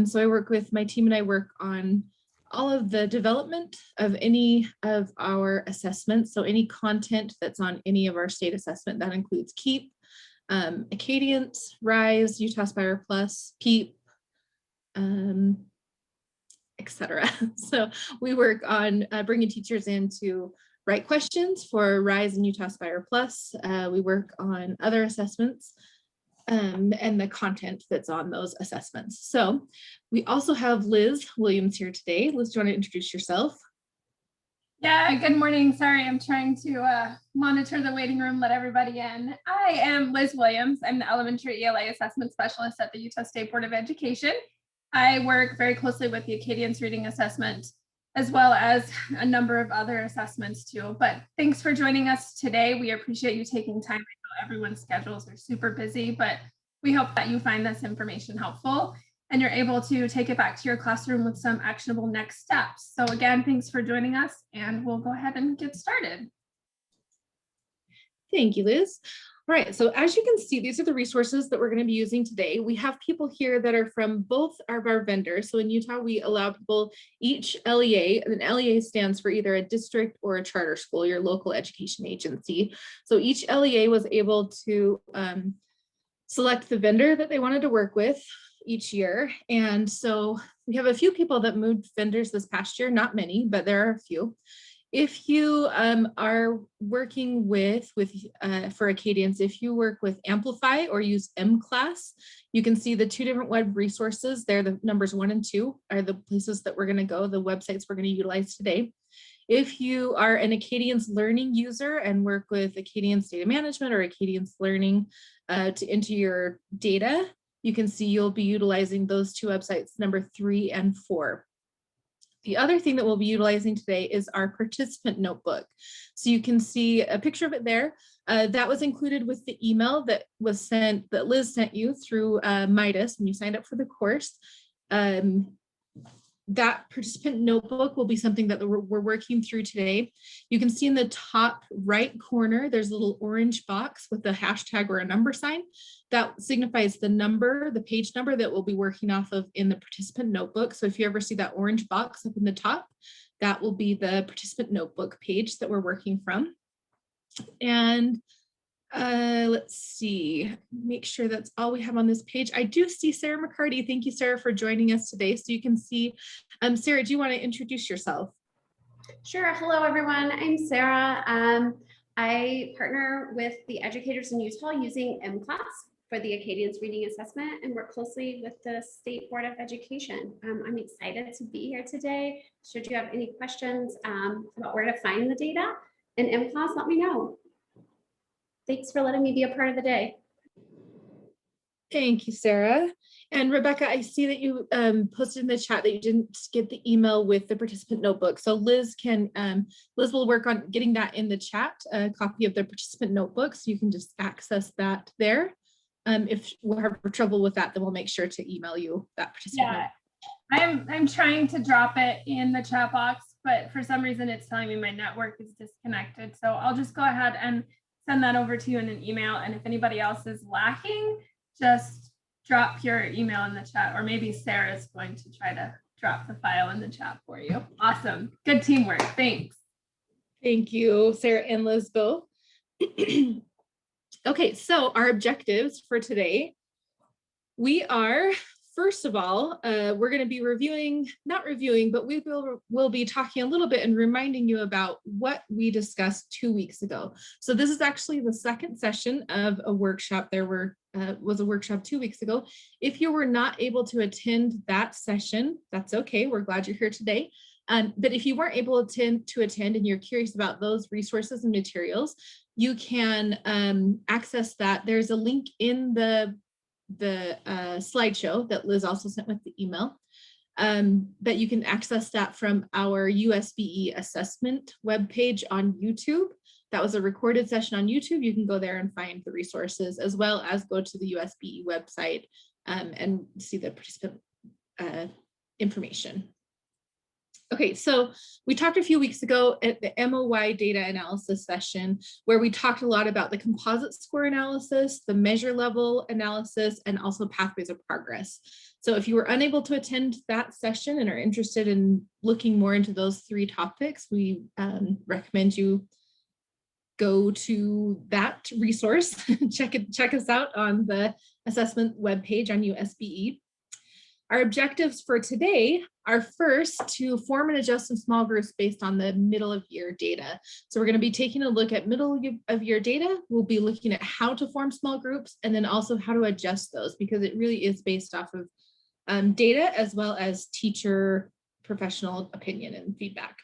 So I work with my team and I work on all of the development of any of our assessments. So any content that's on any of our state assessment, that includes KEEP, Acadience, RISE, Utah Aspire Plus, PEEP, etc. So we work on bringing teachers in to write questions for RISE and Utah Aspire Plus. We work on other assessments and the content that's on those assessments. So we also have Liz Williams here today. Liz, do you want to introduce yourself? Yeah, good morning. Sorry, I'm trying to monitor the waiting room, let everybody in. I am Liz Williams. I'm the Elementary ELA Assessment Specialist at the Utah State Board of Education. I work very closely with the Acadience Reading Assessment, as well as a number of other assessments too. But thanks for joining us today. We appreciate you taking time. I know everyone's schedules are super busy, but we hope that you find this information helpful and you're able to take it back to your classroom with some actionable next steps. So again, thanks for joining us, and we'll go ahead and get started. Thank you, Liz. All right, so as you can see, these are the resources that we're going to be using today. We have people here that are from both of our vendors. So in Utah, we allow people each LEA, and an LEA stands for either a district or a charter school, your local education agency. So each LEA was able to select the vendor that they wanted to work with each year. And so we have a few people that moved vendors this past year, not many, but there are a few. If you are working with for Acadience, if you work with Amplify or use MClass, you can see the two different web resources there. The numbers 1 and 2 are the places that we're going to go, the websites we're going to utilize today. If you are an Acadience Learning user and work with Acadience Data Management or Acadience Learning to enter your data, you can see you'll be utilizing those two websites, number 3 and 4. The other thing that we'll be utilizing today is our participant notebook. So you can see a picture of it there. That was included with the email that was sent, that Liz sent you through Midas when you signed up for the course. That participant notebook will be something that we're working through today. You can see in the top right corner, there's a little orange box with a hashtag or a number sign. That signifies the number, the page number that we'll be working off of in the participant notebook. So if you ever see that orange box up in the top, that will be the participant notebook page that we're working from. And let's see, make sure that's all we have on this page. I do see Sarah McCarty. Thank you, Sarah, for joining us today. So you can see, Sarah, do you want to introduce yourself? Sure. Hello, everyone. I'm Sarah. I partner with the educators in Utah using MClass for the Acadience Reading Assessment and work closely with the State Board of Education. I'm excited to be here today. Should you have any questions about where to find the data in MClass, let me know. Thanks for letting me be a part of the day. Thank you, Sarah. And Rebecca, I see that you posted in the chat that you didn't get the email with the participant notebook. So Liz will work on getting that in the chat, a copy of the participant notebook, so you can just access that there. If we're having trouble with that, then we'll make sure to email you that participant notebook. I'm trying to drop it in the chat box, but for some reason it's telling me my network is disconnected. So I'll just go ahead and send that over to you in an email. And if anybody else is lacking, just drop your email in the chat, or maybe Sarah's going to try to drop the file in the chat for you. Awesome. Good teamwork. Thanks. Thank you, Sarah and Liz both. Okay, so our objectives for today, we are, first of all, we're going to be but we'll be talking a little bit and reminding you about what we discussed 2 weeks ago. So this is actually the second session of a workshop. There was a workshop 2 weeks ago. If you were not able to attend that session, that's okay. We're glad you're here today. But if you weren't able to attend and you're curious about those resources and materials, you can access that. There's a link in the slideshow that Liz also sent with the email, that you can access that from our USBE assessment webpage on YouTube. That was a recorded session on YouTube. You can go there and find the resources, as well as go to the USBE website and see the participant information. Okay, so we talked a few weeks ago at the MOY data analysis session where we talked a lot about the composite score analysis, the measure level analysis, and also pathways of progress. So if you were unable to attend that session and are interested in looking more into those 3 topics, we recommend you go to that resource, check us out on the assessment webpage on USBE. Our objectives for today are first to form and adjust some small groups based on the middle of year data. So we're going to be taking a look at middle of year data. We'll be looking at how to form small groups and then also how to adjust those because it really is based off of data as well as teacher professional opinion and feedback.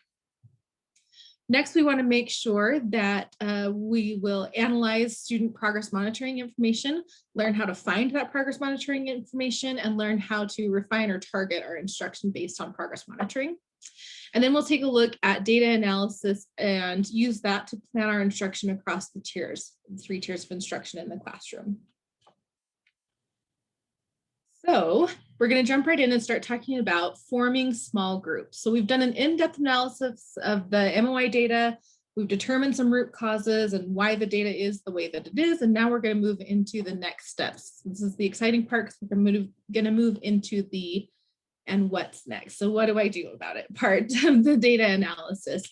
Next, we want to make sure that we will analyze student progress monitoring information, learn how to find that progress monitoring information, and learn how to refine or target our instruction based on progress monitoring. And then we'll take a look at data analysis and use that to plan our instruction across the 3 tiers of instruction in the classroom. So we're going to jump right in and start talking about forming small groups. So we've done an in-depth analysis of the MOI data. We've determined some root causes and why the data is the way that it is. And now we're going to move into the next steps. This is the exciting part because we're going to move into the and what's next. So what do I do about it part of the data analysis.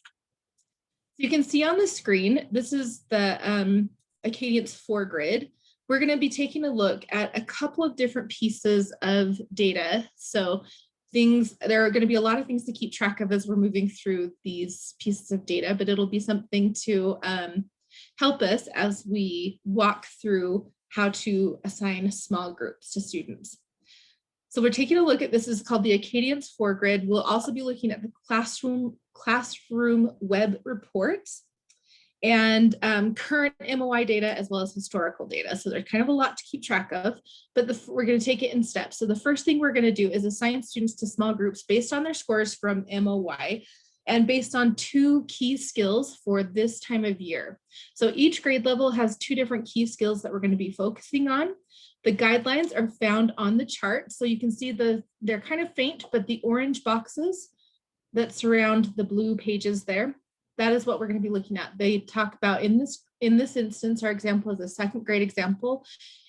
You can see on the screen, this is the Acadience 4 grid. We're going to be taking a look at a couple of different pieces of data. So there are going to be a lot of things to keep track of as we're moving through these pieces of data, but it'll be something to help us as we walk through how to assign small groups to students. So we're taking a look at, this is called the Acadience 4 grid. We'll also be looking at the classroom web reports and current MOI data as well as historical data. So there's kind of a lot to keep track of, but we're going to take it in steps. So the first thing we're going to do is assign students to small groups based on their scores from MOI and based on 2 key skills for this time of year. So each grade level has 2 different key skills that we're going to be focusing on. The guidelines are found on the chart. So you can see they're kind of faint, but the orange boxes that surround the blue pages there, that is what we're going to be looking at. They talk about in this instance, our example is a 2nd grade example,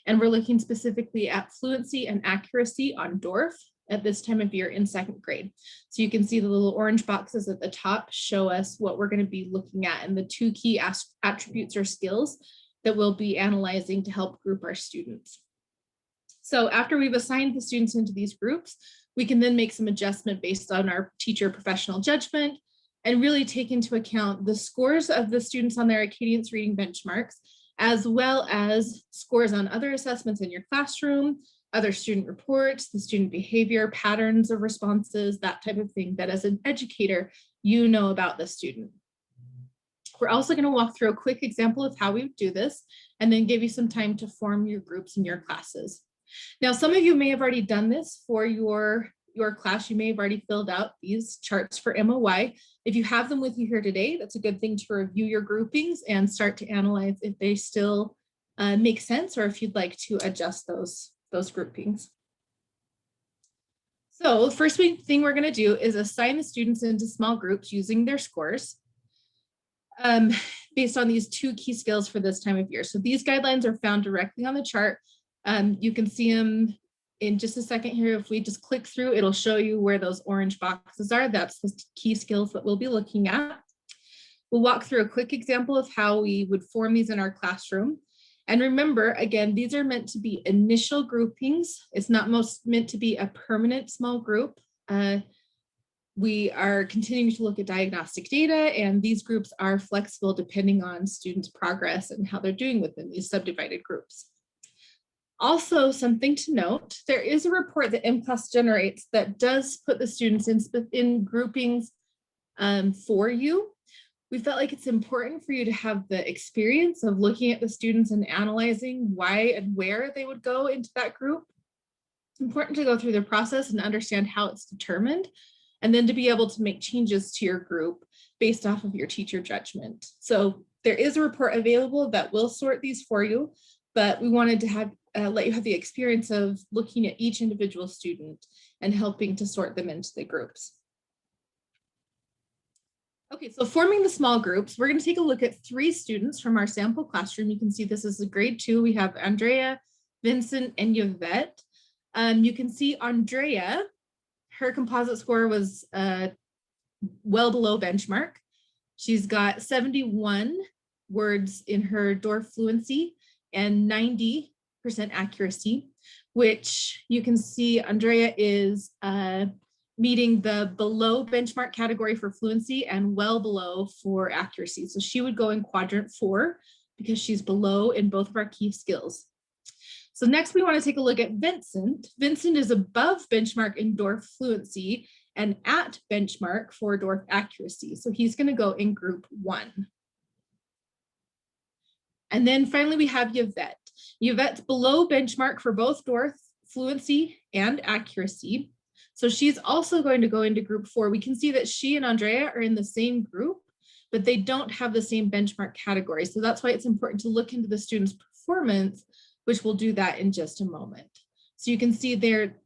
and we're looking specifically at fluency and accuracy on DORF at this time of year in 2nd grade. So you can see the little orange boxes at the top show us what we're going to be looking at and the 2 key attributes or skills that we'll be analyzing to help group our students. So after we've assigned the students into these groups, we can then make some adjustment based on our teacher professional judgment and really take into account the scores of the students on their Acadience reading benchmarks, as well as scores on other assessments in your classroom, other student reports, the student behavior, patterns of responses, that type of thing that as an educator, you know about the student. We're also going to walk through a quick example of how we would do this and then give you some time to form your groups in your classes. Now, some of you may have already done this for your class. You may have already filled out these charts for MOY. If you have them with you here today, that's a good thing to review your groupings and start to analyze if they still make sense or if you'd like to adjust those groupings. So the first thing we're going to do is assign the students into small groups using their scores based on these 2 key skills for this time of year. So these guidelines are found directly on the chart. You can see them in just a second here. If we just click through, it'll show you where those orange boxes are. That's the key skills that we'll be looking at. We'll walk through a quick example of how we would form these in our classroom. And remember, again, these are meant to be initial groupings. It's not meant to be a permanent small group. We are continuing to look at diagnostic data, and these groups are flexible depending on students' progress and how they're doing within these subdivided groups. Also, something to note, there is a report that MClass generates that does put the students in groupings for you. We felt like it's important for you to have the experience of looking at the students and analyzing why and where they would go into that group. It's important to go through the process and understand how it's determined, and then to be able to make changes to your group based off of your teacher judgment. So there is a report available that will sort these for you, but we wanted to let you have the experience of looking at each individual student and helping to sort them into the groups. Okay, so forming the small groups, we're going to take a look at 3 students from our sample classroom. You can see this is a grade 2. We have Andrea, Vincent, and Yvette. You can see Andrea, her composite score was well below benchmark. She's got 71 words in her DORF fluency and 90% accuracy, which you can see Andrea is meeting the below benchmark category for fluency and well below for accuracy. So she would go in quadrant 4 because she's below in both of our key skills. So next we want to take a look at Vincent. Vincent is above benchmark in DORF fluency and at benchmark for DORF accuracy. So he's going to go in group 1. And then finally we have Yvette. Yvette's below benchmark for both DORF fluency and accuracy. So she's also going to go into group 4. We can see that she and Andrea are in the same group, but they don't have the same benchmark category. So that's why it's important to look into the student's performance, which we'll do that in just a moment. So you can see there,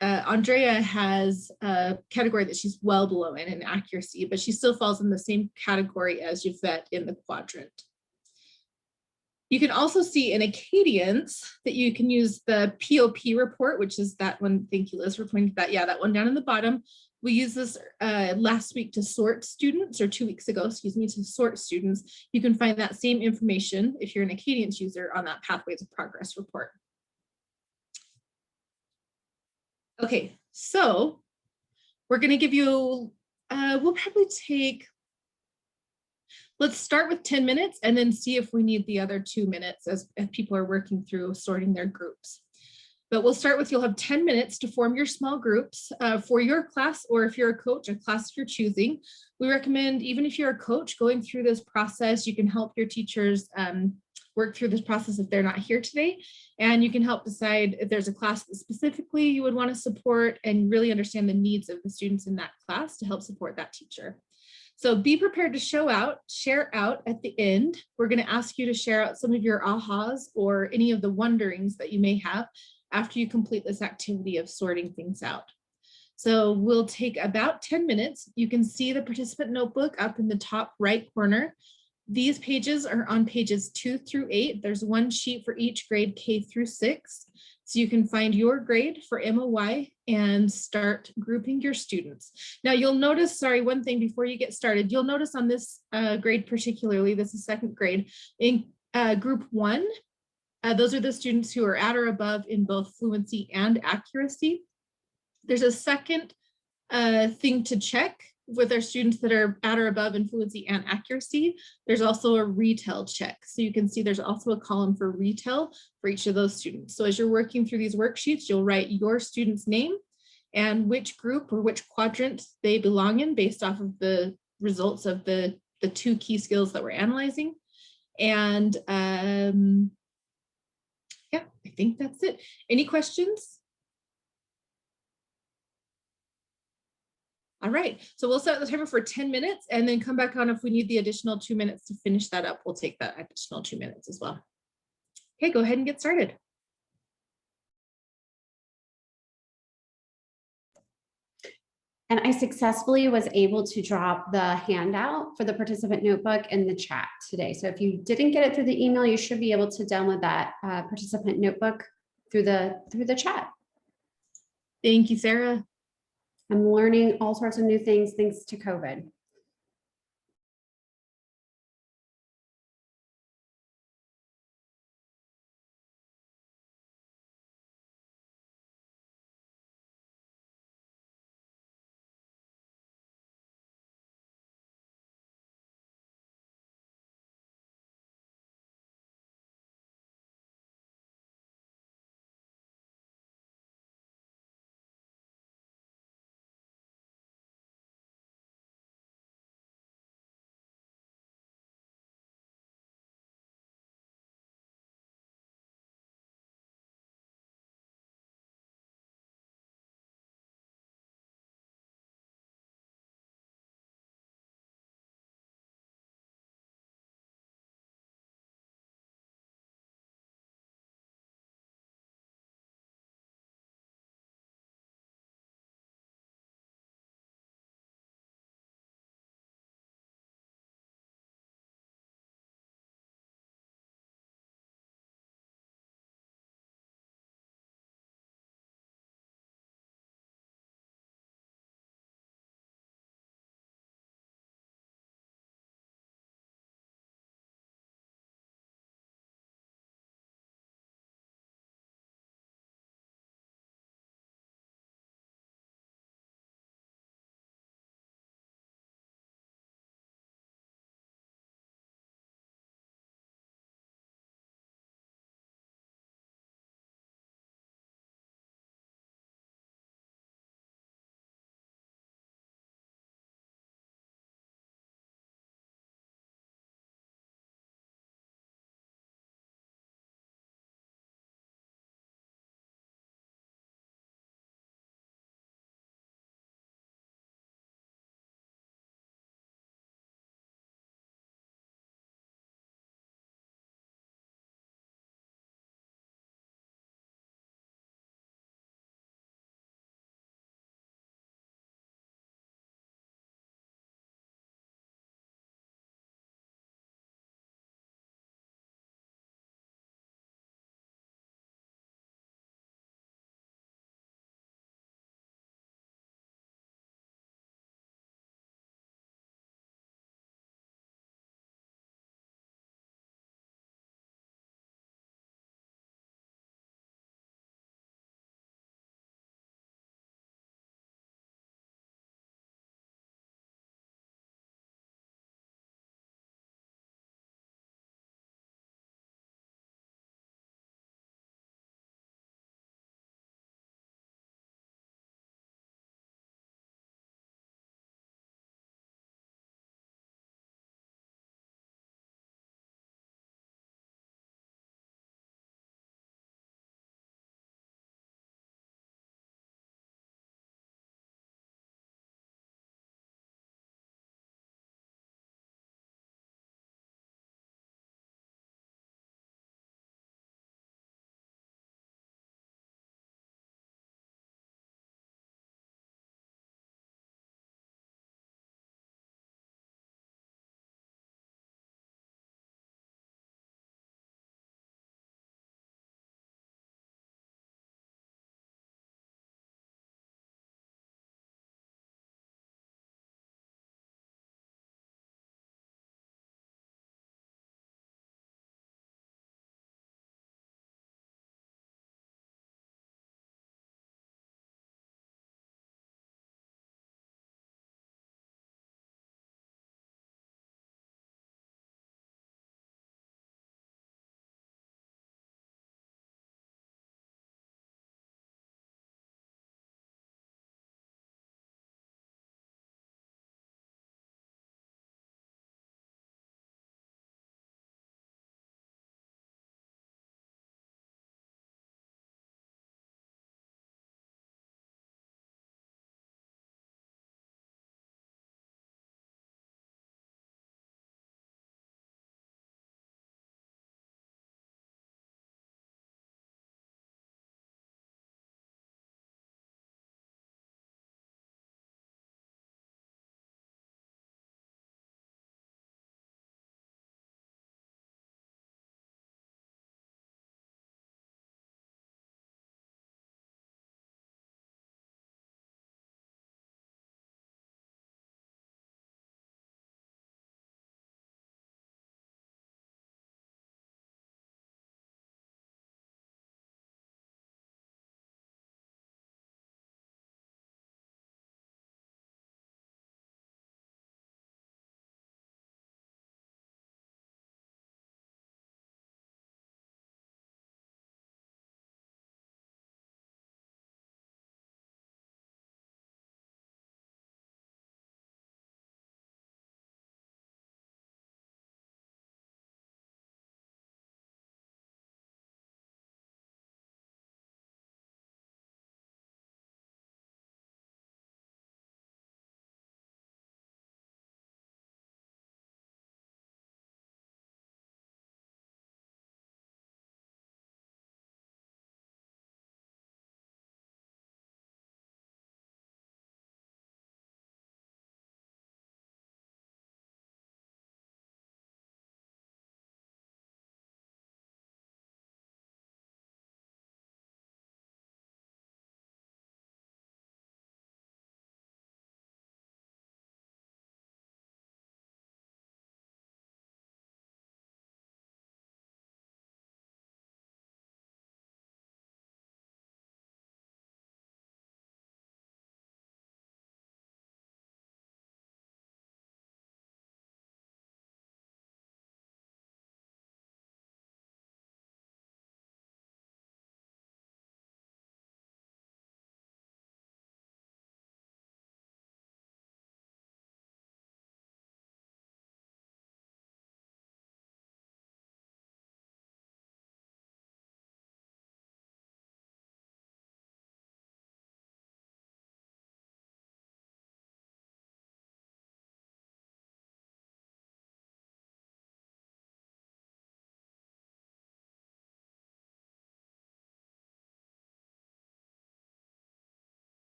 Andrea has a category that she's well below in accuracy, but she still falls in the same category as Yvette in the quadrant. You can also see in Acadians that you can use the POP report, which is that one. Thank you, Liz, for pointing to that. Yeah, that one down in the bottom. We used this last week to sort students, or 2 weeks ago, excuse me, to sort students. You can find that same information if you're an Acadians user on that Pathways of Progress report. Okay, so we're going to give you, we'll probably take, let's start with 10 minutes and then see if we need the other 2 minutes as if people are working through sorting their groups. But we'll start with, you'll have 10 minutes to form your small groups for your class, or if you're a coach, a class you're choosing. We recommend, even if you're a coach going through this process, you can help your teachers work through this process if they're not here today. And you can help decide if there's a class that specifically you would want to support and really understand the needs of the students in that class to help support that teacher. So be prepared to share out at the end. We're going to ask you to share out some of your ahas or any of the wonderings that you may have after you complete this activity of sorting things out. So we'll take about 10 minutes. You can see the participant notebook up in the top right corner. These pages are on pages 2 through 8. There's one sheet for each grade K through 6. So you can find your grade for MOY and start grouping your students. Now you'll notice, sorry, one thing before you get started, you'll notice on this grade particularly, this is 2nd grade, in group 1, those are the students who are at or above in both fluency and accuracy. There's a second thing to check with our students that are at or above in fluency and accuracy. There's also a retell check. So you can see there's also a column for retell for each of those students. So as you're working through these worksheets, you'll write your student's name and which group or which quadrant they belong in based off of the results of the 2 key skills that we're analyzing. And yeah, I think that's it. Any questions? All right, so we'll set the timer for 10 minutes and then come back on if we need the additional 2 minutes to finish that up. We'll take that additional 2 minutes as well. Okay, go ahead and get started. And I successfully was able to drop the handout for the participant notebook in the chat today. So if you didn't get it through the email, you should be able to download that participant notebook through the chat. Thank you, Sarah. I'm learning all sorts of new things thanks to COVID.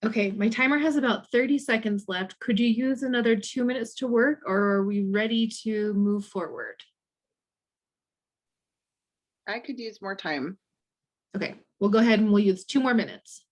Okay, my timer has about 30 seconds left. Could you use another 2 minutes to work, or are we ready to move forward? I could use more time. Okay, we'll go ahead and we'll use 2 more minutes.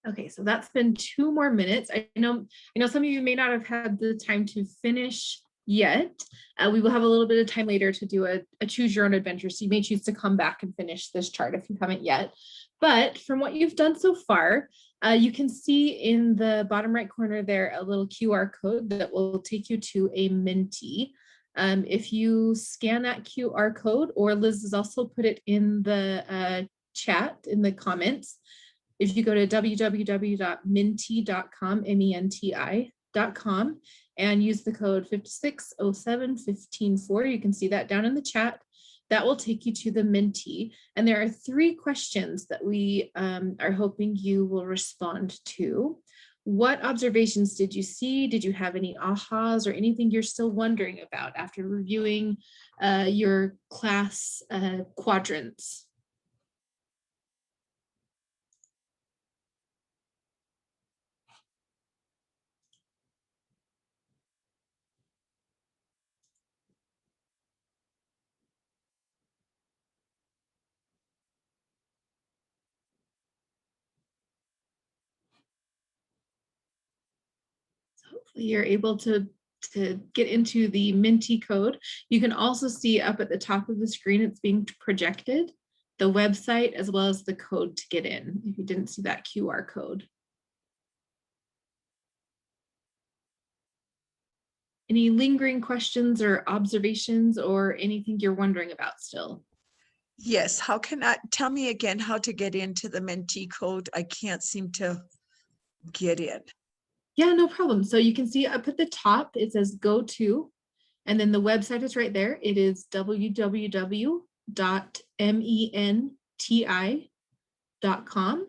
Okay, so that's been 2 more minutes. I know some of you may not have had the time to finish yet. We will have a little bit of time later to do a choose your own adventure. So you may choose to come back and finish this chart if you haven't yet. But from what you've done so far, you can see in the bottom right corner there a little QR code that will take you to a Menti. If you scan that QR code, or Liz has also put it in the chat in the comments, if you go to www.menti.com, MENTI.com, and use the code 56071514, you can see that down in the chat. That will take you to the Menti. And there are 3 questions that we are hoping you will respond to. What observations did you see? Did you have any ahas or anything you're still wondering about after reviewing your class quadrants? Hopefully you're able to get into the Menti code. You can also see up at the top of the screen, it's being projected, the website as well as the code to get in, if you didn't see that QR code. Any lingering questions or observations or anything you're wondering about still? Yes, how can I, tell me again how to get into the Menti code? I can't seem to get in. Yeah, no problem. So you can see up at the top, it says go to, and then the website is right there. It is www.menti.com.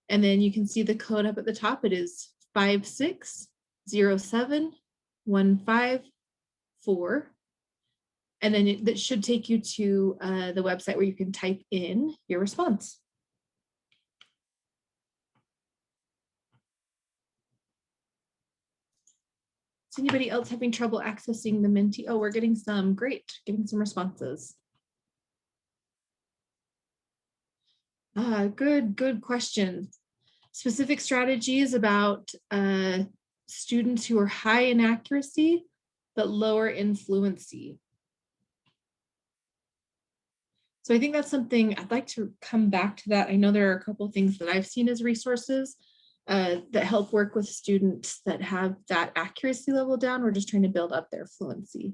And then you can see the code up at the top. It is 5607154. And then that should take you to the website where you can type in your response. Is anybody else having trouble accessing the Menti? Oh, we're getting some, great, getting some responses. Good question. Specific strategies about students who are high in accuracy, but lower in fluency. So I think that's something I'd like to come back to that. I know there are a couple of things that I've seen as resources that help work with students that have that accuracy level down. We're just trying to build up their fluency.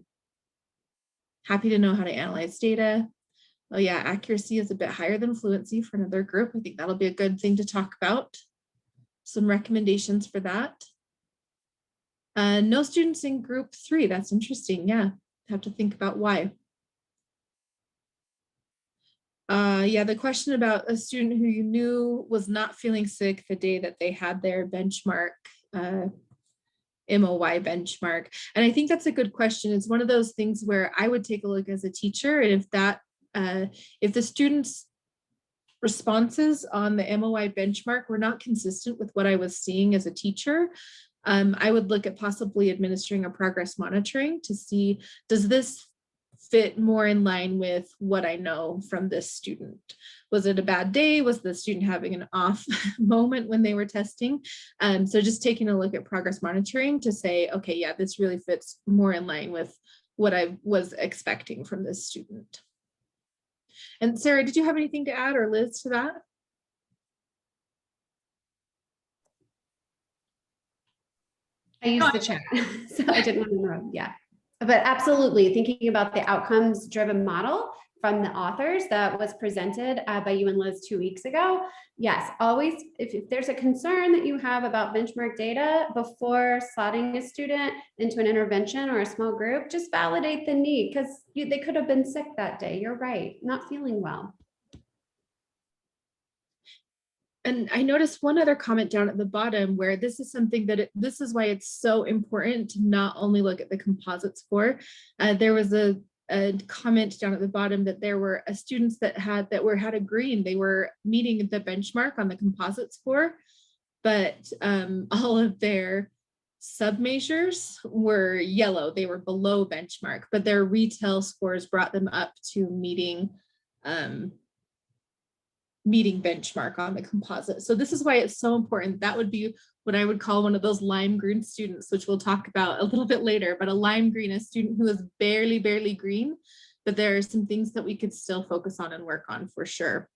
Happy to know how to analyze data. Oh yeah, accuracy is a bit higher than fluency for another group. I think that'll be a good thing to talk about. Some recommendations for that. No students in group 3. That's interesting. Yeah, have to think about why. Yeah, the question about a student who you knew was not feeling sick the day that they had their benchmark, MOY benchmark. And I think that's a good question. It's one of those things where I would take a look as a teacher, and if the students' responses on the MOY benchmark were not consistent with what I was seeing as a teacher, I would look at possibly administering a progress monitoring to see, does this fit more in line with what I know from this student? Was it a bad day? Was the student having an off moment when they were testing? So just taking a look at progress monitoring to say, okay, yeah, this really fits more in line with what I was expecting from this student. And Sarah, did you have anything to add, or Liz, to that? I used the chat, so I didn't want to interrupt. Yeah, but absolutely thinking about the outcomes driven model from the authors that was presented by you and Liz 2 weeks ago. Yes, always, if there's a concern that you have about benchmark data before slotting a student into an intervention or a small group, just validate the need, because they could have been sick that day. You're right, not feeling well. And I noticed one other comment down at the bottom where this is something that this is why it's so important to not only look at the composite score. There was a comment down at the bottom that there were students that had a green. They were meeting the benchmark on the composite score, but all of their sub-measures were yellow. They were below benchmark, but their retail scores brought them up to meeting benchmark on the composite. So this is why it's so important. That would be what I would call one of those lime green students, which we'll talk about a little bit later, but a lime green, a student who is barely green, but there are some things that we could still focus on and work on for sure.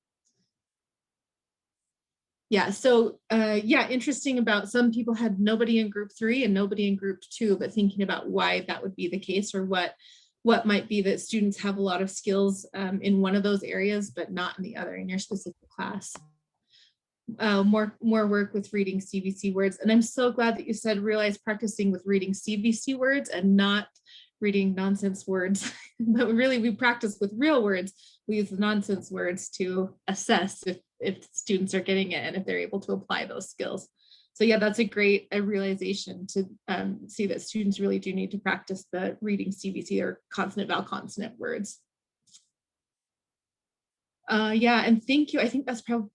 Yeah, so yeah, interesting about some people had nobody in group 3 and nobody in group 2, but thinking about why that would be the case, or what might be that students have a lot of skills in one of those areas, but not in the other in your specific class. More work with reading CVC words. And I'm so glad that you said realize practicing with reading CVC words and not reading nonsense words. But really we practice with real words. We use the nonsense words to assess if students are getting it and if they're able to apply those skills. So yeah, that's a great realization to see that students really do need to practice the reading CVC, or consonant vowel consonant words. Yeah, and thank you. I think that's probably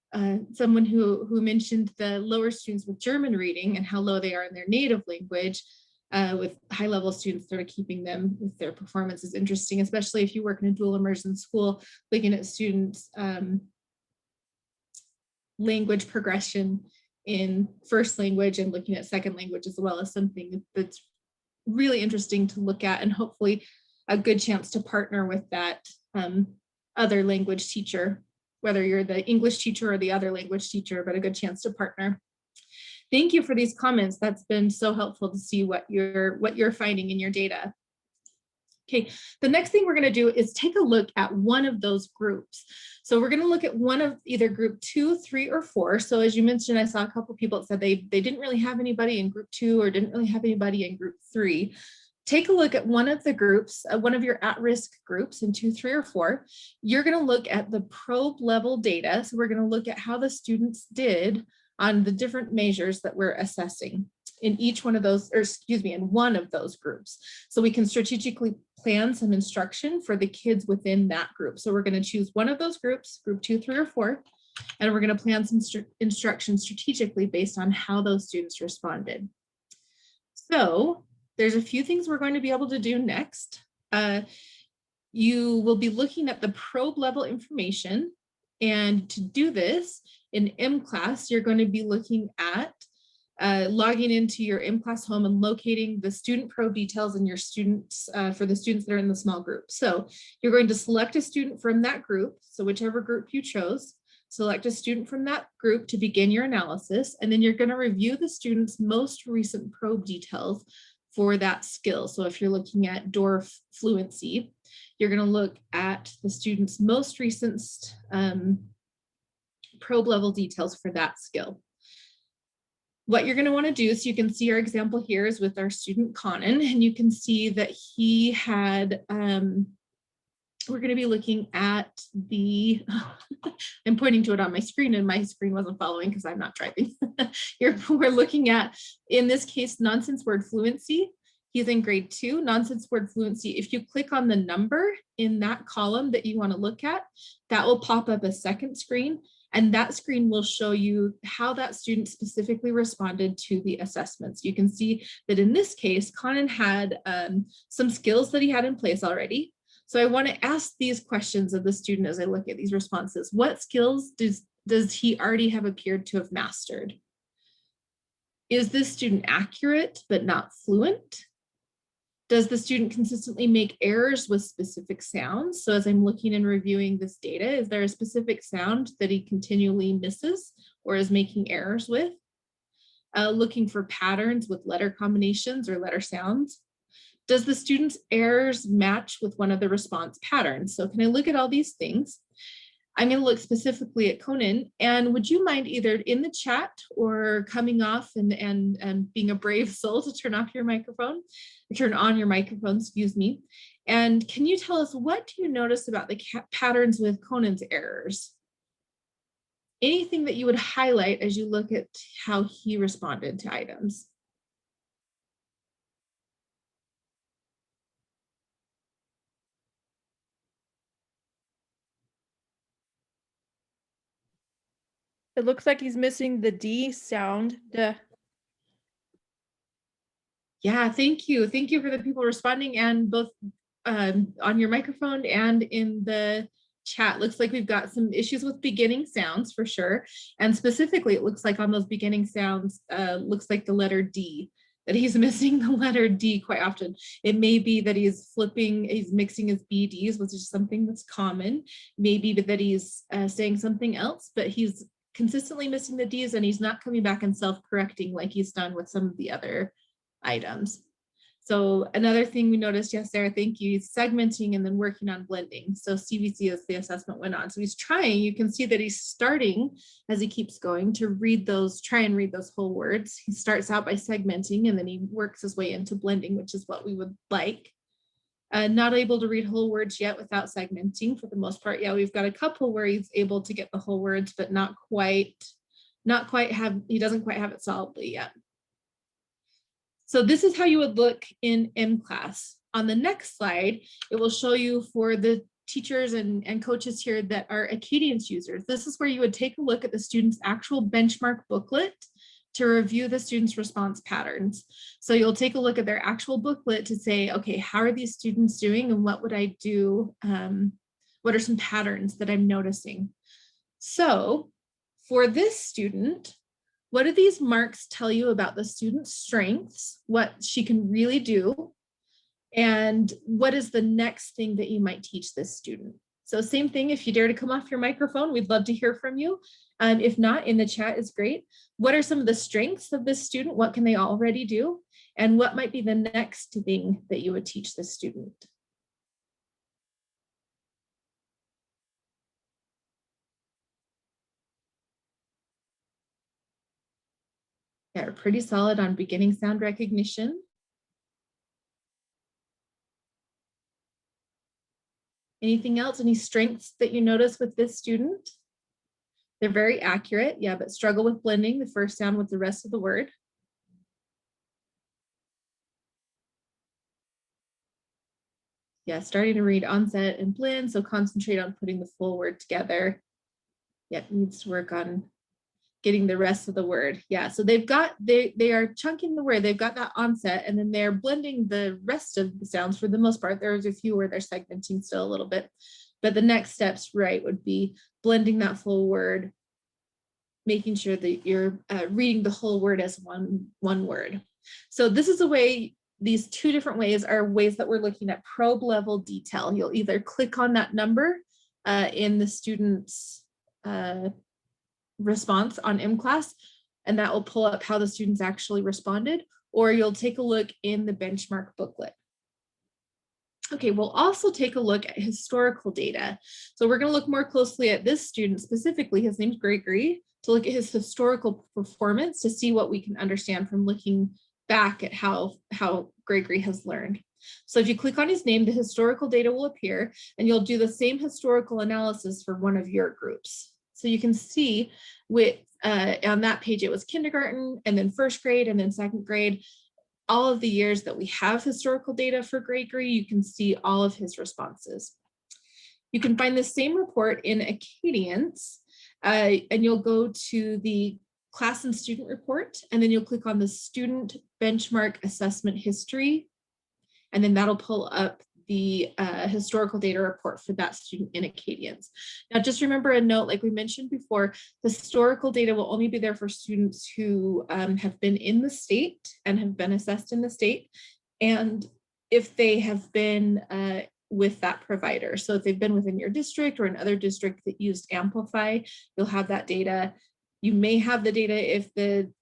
someone who mentioned the lower students with German reading and how low they are in their native language. With high level students, sort of keeping them with their performance is interesting, especially if you work in a dual immersion school, looking at students' language progression in first language and looking at second language as well, as something that's really interesting to look at, and hopefully a good chance to partner with that other language teacher, whether you're the English teacher or the other language teacher, but a good chance to partner. Thank you for these comments. That's been so helpful to see what you're finding in your data. Okay, the next thing we're going to do is take a look at one of those groups. So we're going to look at one of either group 2, 3, or 4. So as you mentioned, I saw a couple of people that said they didn't really have anybody in group 2 or didn't really have anybody in group 3. Take a look at one of the groups, one of your at-risk groups in 2, 3, or 4. You're going to look at the probe level data. So we're going to look at how the students did on the different measures that we're assessing in each one of those, or excuse me, in one of those groups. So we can strategically plan some instruction for the kids within that group. So we're going to choose one of those groups, group 2, 3, or 4, and we're going to plan some instruction strategically based on how those students responded. So there's a few things we're going to be able to do next. You will be looking at the probe level information And to do this in M-Class, you're going to be looking at logging into your M-Class home and locating the student pro details and your students for the students that are in the small group. So you're going to select a student from that group. So whichever group you chose, select a student from that group to begin your analysis. And then you're going to review the student's most recent probe details for that skill. So if you're looking at door fluency, you're going to look at the student's most recent probe level details for that skill. What you're going to want to do, so you can see our example here is with our student Conan, and you can see that he had, we're going to be looking at the, I'm pointing to it on my screen and my screen wasn't following because I'm not driving. We're looking at, in this case, nonsense word fluency. He's in grade 2, nonsense word fluency. If you click on the number in that column that you want to look at, that will pop up a second screen. And that screen will show you how that student specifically responded to the assessments. You can see that in this case, Conan had some skills that he had in place already. So I want to ask these questions of the student as I look at these responses. What skills does he already have appeared to have mastered? Is this student accurate but not fluent? Does the student consistently make errors with specific sounds? So as I'm looking and reviewing this data, is there a specific sound that he continually misses or is making errors with? Looking for patterns with letter combinations or letter sounds. Does the student's errors match with one of the response patterns? So can I look at all these things? I'm going to look specifically at Conan, and would you mind either in the chat or coming off and being a brave soul to turn off your microphone, turn on your microphone, excuse me. And can you tell us, what do you notice about the patterns with Conan's errors? Anything that you would highlight as you look at how he responded to items? It looks like he's missing the D sound. Duh. Yeah, thank you. Thank you for the people responding, and both on your microphone and in the chat. Looks like we've got some issues with beginning sounds for sure. And specifically, it looks like on those beginning sounds, looks like the letter D, that he's missing the letter D quite often. It may be that he's mixing his BDs, which is something that's common. Maybe that he's saying something else, but he's consistently missing the D's and he's not coming back and self-correcting like he's done with some of the other items. So another thing we noticed, yes, Sarah, thank you, he's segmenting and then working on blending. So CVC as the assessment went on. So he's trying, you can see that he's starting as he keeps going to try and read those whole words. He starts out by segmenting and then he works his way into blending, which is what we would like. Not able to read whole words yet without segmenting for the most part. Yeah, we've got a couple where he's able to get the whole words, but he doesn't quite have it solidly yet. So this is how you would look in M-Class. On the next slide, it will show you for the teachers and coaches here that are Acadience users. This is where you would take a look at the student's actual benchmark booklet to review the students' response patterns. So you'll take a look at their actual booklet to say, okay, how are these students doing and what would I do? What are some patterns that I'm noticing? So for this student, what do these marks tell you about the student's strengths, what she can really do, and what is the next thing that you might teach this student? So same thing, if you dare to come off your microphone, we'd love to hear from you. If not, in the chat is great. What are some of the strengths of this student? What can they already do? And what might be the next thing that you would teach this student? Yeah, we're pretty solid on beginning sound recognition. Anything else? Any strengths that you notice with this student? They're very accurate, yeah, but struggle with blending the first sound with the rest of the word. Yeah, starting to read onset and blend, so concentrate on putting the full word together. Yeah, needs to work on getting the rest of the word. Yeah, so they are chunking the word, they've got that onset, and then they're blending the rest of the sounds for the most part. There's a few where they're segmenting still a little bit, But the next steps, right, would be blending that full word, making sure that you're reading the whole word as one word. So this is a way, these two different ways are ways that we're looking at probe level detail. You'll either click on that number in the student's response on MClass, and that will pull up how the students actually responded, or you'll take a look in the benchmark booklet. Okay, we'll also take a look at historical data. So we're going to look more closely at this student specifically. His name's Gregory, to look at his historical performance to see what we can understand from looking back at how Gregory has learned. So if you click on his name, the historical data will appear, and you'll do the same historical analysis for one of your groups. So you can see with on that page, it was kindergarten, and then first grade, and then second grade. All of the years that we have historical data for Gregory, you can see all of his responses. You can find the same report in Acadians, and you'll go to the class and student report, and then you'll click on the student benchmark assessment history, and then that'll pull up the historical data report for that student in Acadians. Now, just remember a note, like we mentioned before, historical data will only be there for students who have been in the state and have been assessed in the state, and if they have been with that provider. So if they've been within your district or another district that used Amplify, you'll have that data. You may have the data if the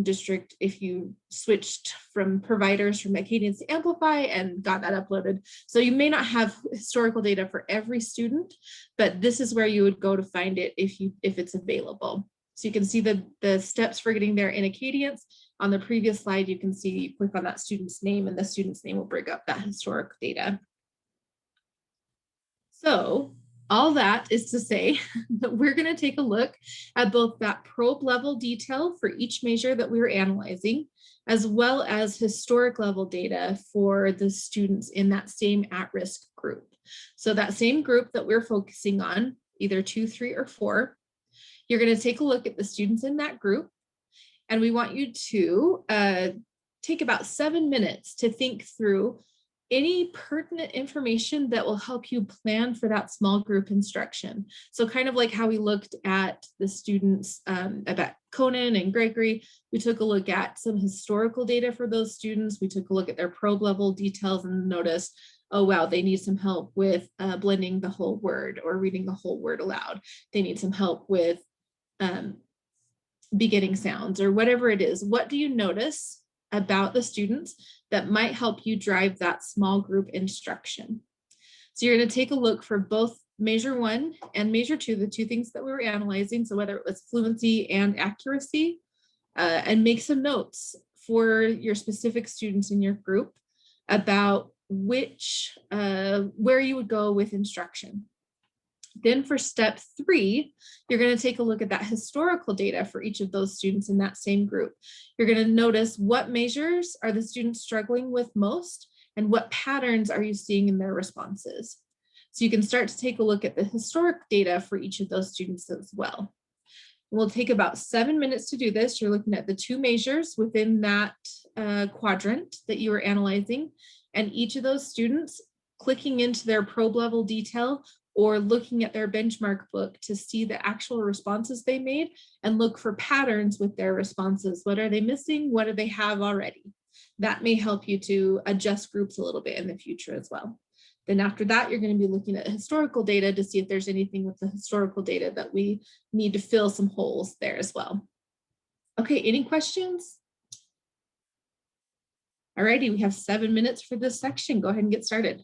district, if you switched from providers from Acadians to Amplify and got that uploaded. So you may not have historical data for every student, but this is where you would go to find it if it's available. So you can see the steps for getting there in Acadians. On the previous slide, you can see you click on that student's name, and the student's name will bring up that historic data. So all that is to say that we're going to take a look at both that probe level detail for each measure that we were analyzing, as well as historic level data for the students in that same at-risk group. So that same group that we're focusing on, either 2, 3, or 4, you're going to take a look at the students in that group, and we want you to take about 7 minutes to think through any pertinent information that will help you plan for that small group instruction. So kind of like how we looked at the students about Conan and Gregory, we took a look at some historical data for those students. We took a look at their probe level details and noticed, oh, wow, they need some help with blending the whole word or reading the whole word aloud. They need some help with beginning sounds or whatever it is. What do you notice about the students that might help you drive that small group instruction? So you're going to take a look for both measure 1 and measure 2, the two things that we were analyzing. So whether it was fluency and accuracy, and make some notes for your specific students in your group about which, where you would go with instruction. Then for step 3, you're going to take a look at that historical data for each of those students in that same group. You're going to notice what measures are the students struggling with most and what patterns are you seeing in their responses. So you can start to take a look at the historic data for each of those students as well. We'll take about 7 minutes to do this. You're looking at the 2 measures within that quadrant that you were analyzing, and each of those students clicking into their probe level detail or looking at their benchmark book to see the actual responses they made and look for patterns with their responses. What are they missing? What do they have already? That may help you to adjust groups a little bit in the future as well. Then after that, you're going to be looking at historical data to see if there's anything with the historical data that we need to fill some holes there as well. Okay, any questions? All righty, we have 7 minutes for this section. Go ahead and get started.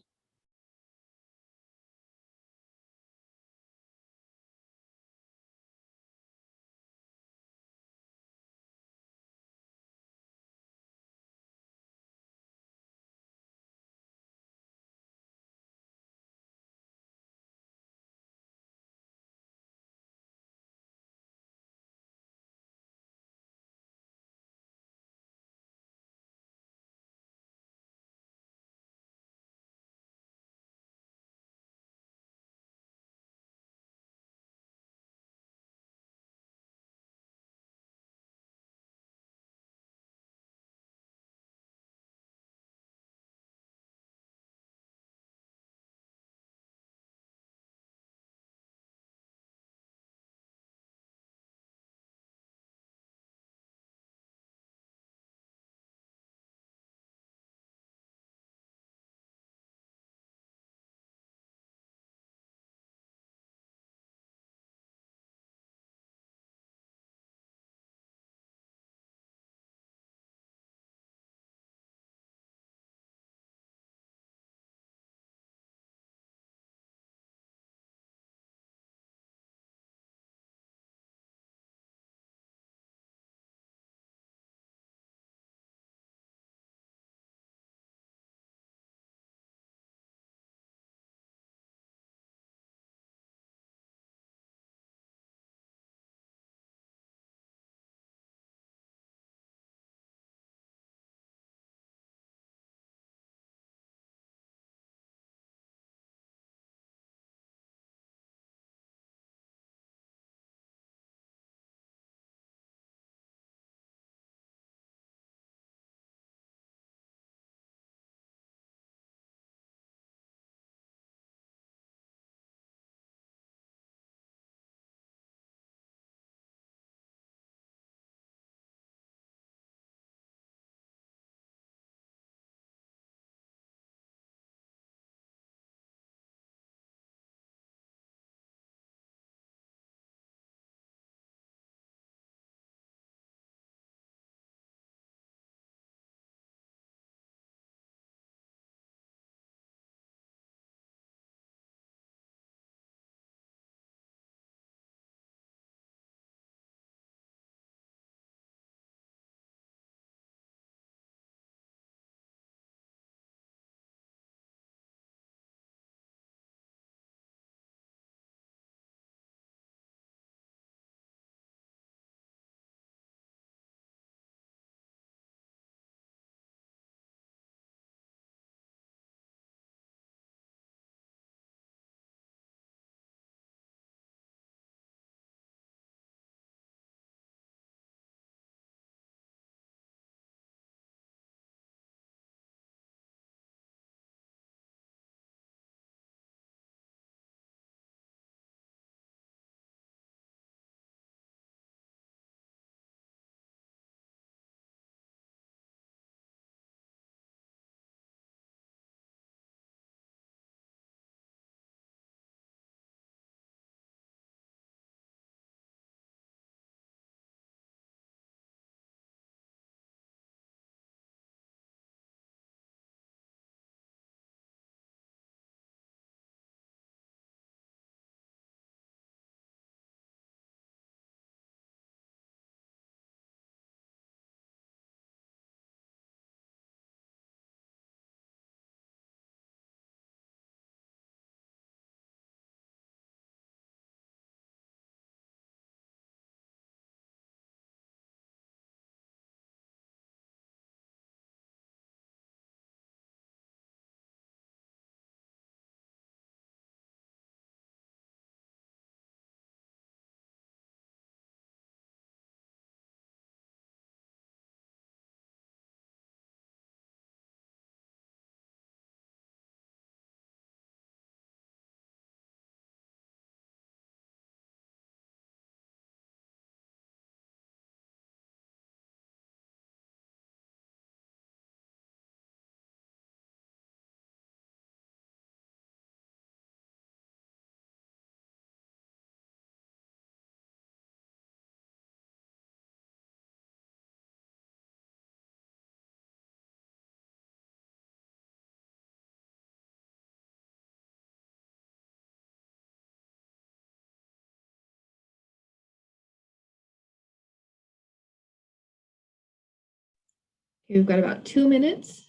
Okay, we've got about 2 minutes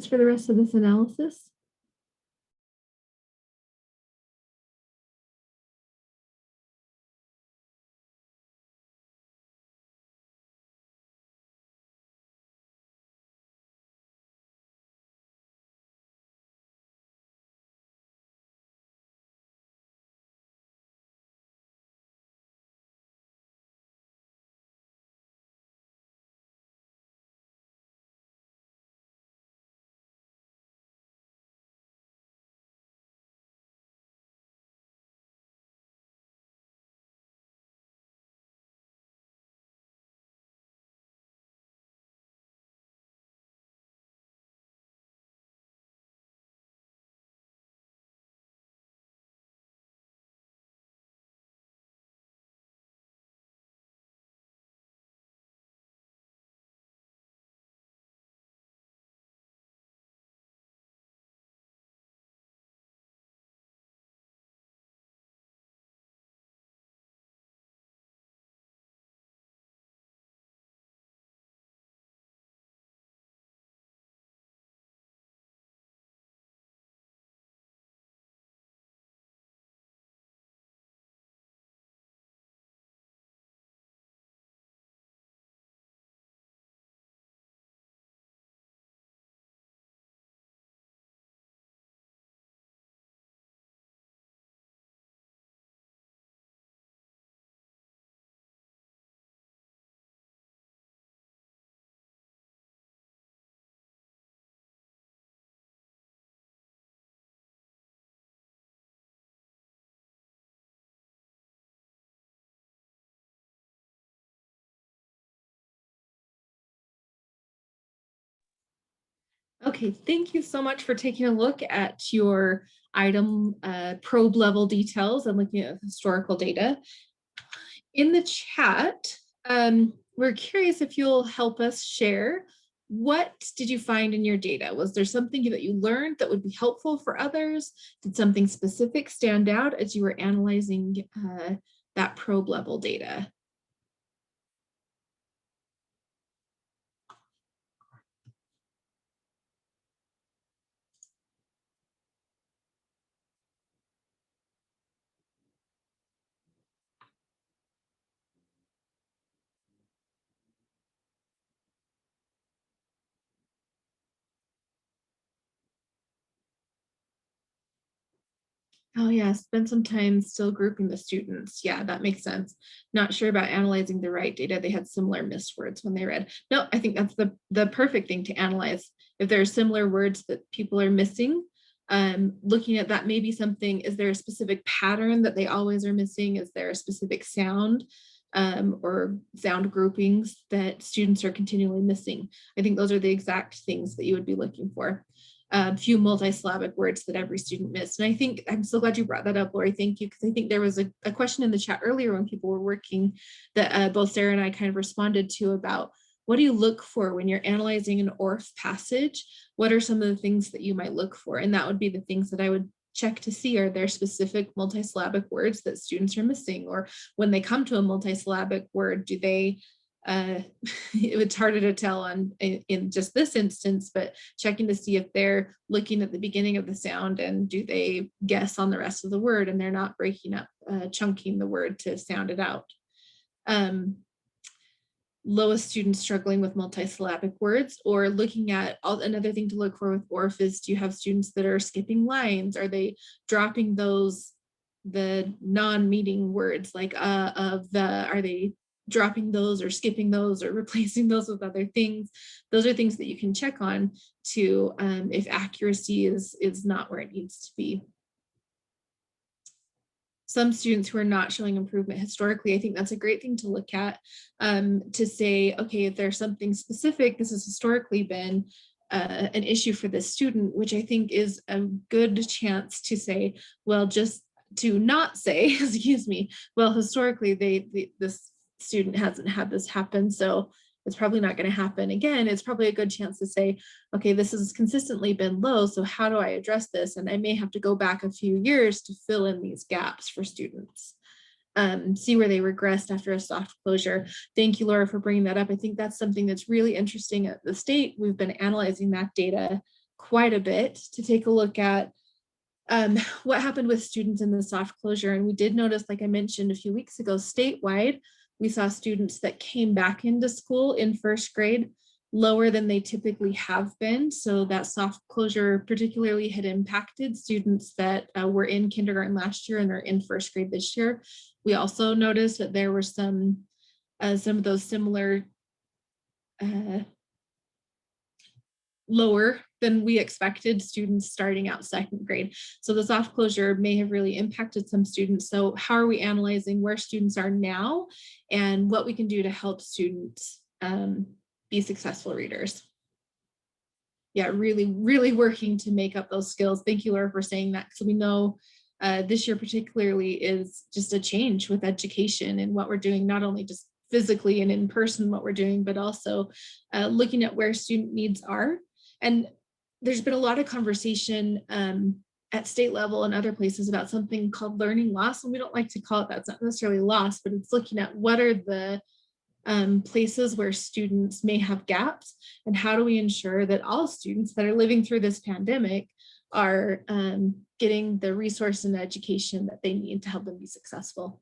for the rest of this analysis. Okay, thank you so much for taking a look at your item probe level details and looking at historical data. In the chat, we're curious if you'll help us share, what did you find in your data? Was there something that you learned that would be helpful for others? Did something specific stand out as you were analyzing that probe level data? Oh yeah, spend some time still grouping the students. Yeah, that makes sense. Not sure about analyzing the right data. They had similar missed words when they read. No, I think that's the perfect thing to analyze. If there are similar words that people are missing, looking at that, maybe something, is there a specific pattern that they always are missing? Is there a specific sound or sound groupings that students are continually missing? I think those are the exact things that you would be looking for. A few multisyllabic words that every student missed. And I think, I'm so glad you brought that up, Lori, thank you, because I think there was a question in the chat earlier when people were working that both Sarah and I kind of responded to about, what do you look for when you're analyzing an ORF passage? What are some of the things that you might look for? And that would be the things that I would check to see, are there specific multisyllabic words that students are missing? Or when they come to a multisyllabic word, do they, it's harder to tell in just this instance, but checking to see if they're looking at the beginning of the sound and do they guess on the rest of the word and they're not breaking up, chunking the word to sound it out. Lowest students struggling with multisyllabic words, or looking at another thing to look for with ORF is, do you have students that are skipping lines? Are they dropping the non-meaning words like of the, are they dropping those or skipping those or replacing those with other things? Those are things that you can check on to if accuracy is not where it needs to be. Some students who are not showing improvement historically, I think that's a great thing to look at, to say, okay, if there's something specific, this has historically been an issue for this student, which I think is a good chance to say, well, just to not say, excuse me, well, historically, this student hasn't had this happen, so it's probably not going to happen again. It's probably a good chance to say, okay, this has consistently been low, so how do I address this? And I may have to go back a few years to fill in these gaps for students. see where they regressed after a soft closure. Thank you, Laura, for bringing that up. I think that's something that's really interesting at the state. We've been analyzing that data quite a bit to take a look at what happened with students in the soft closure. And we did notice, like I mentioned a few weeks ago, statewide, we saw students that came back into school in first grade lower than they typically have been. So that soft closure particularly had impacted students that were in kindergarten last year and are in first grade this year. We also noticed that there were some of those similar lower than we expected students starting out second grade. So the soft closure may have really impacted some students. So how are we analyzing where students are now and what we can do to help students be successful readers? Yeah, really working to make up those skills. Thank you, Laura, for saying that. So we know this year particularly is just a change with education and what we're doing, not only just physically and in person what we're doing, but also looking at where student needs are. And there's been a lot of conversation at state level and other places about something called learning loss. And we don't like to call it that. It's not necessarily loss, but it's looking at what are the places where students may have gaps and how do we ensure that all students that are living through this pandemic are getting the resource and education that they need to help them be successful.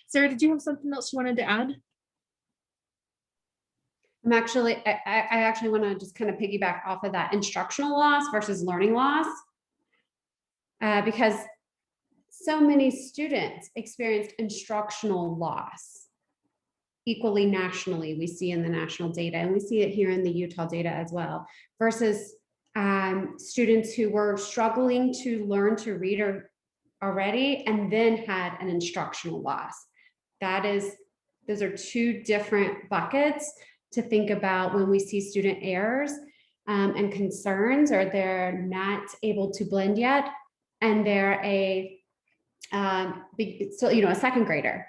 Sarah, did you have something else you wanted to add? I actually want to just kind of piggyback off of that instructional loss versus learning loss, because so many students experienced instructional loss equally nationally. We see in the national data, and we see it here in the Utah data as well, versus students who were struggling to learn to read already and then had an instructional loss. Those are two different buckets to think about when we see student errors and concerns, or they're not able to blend yet, and they're a second grader.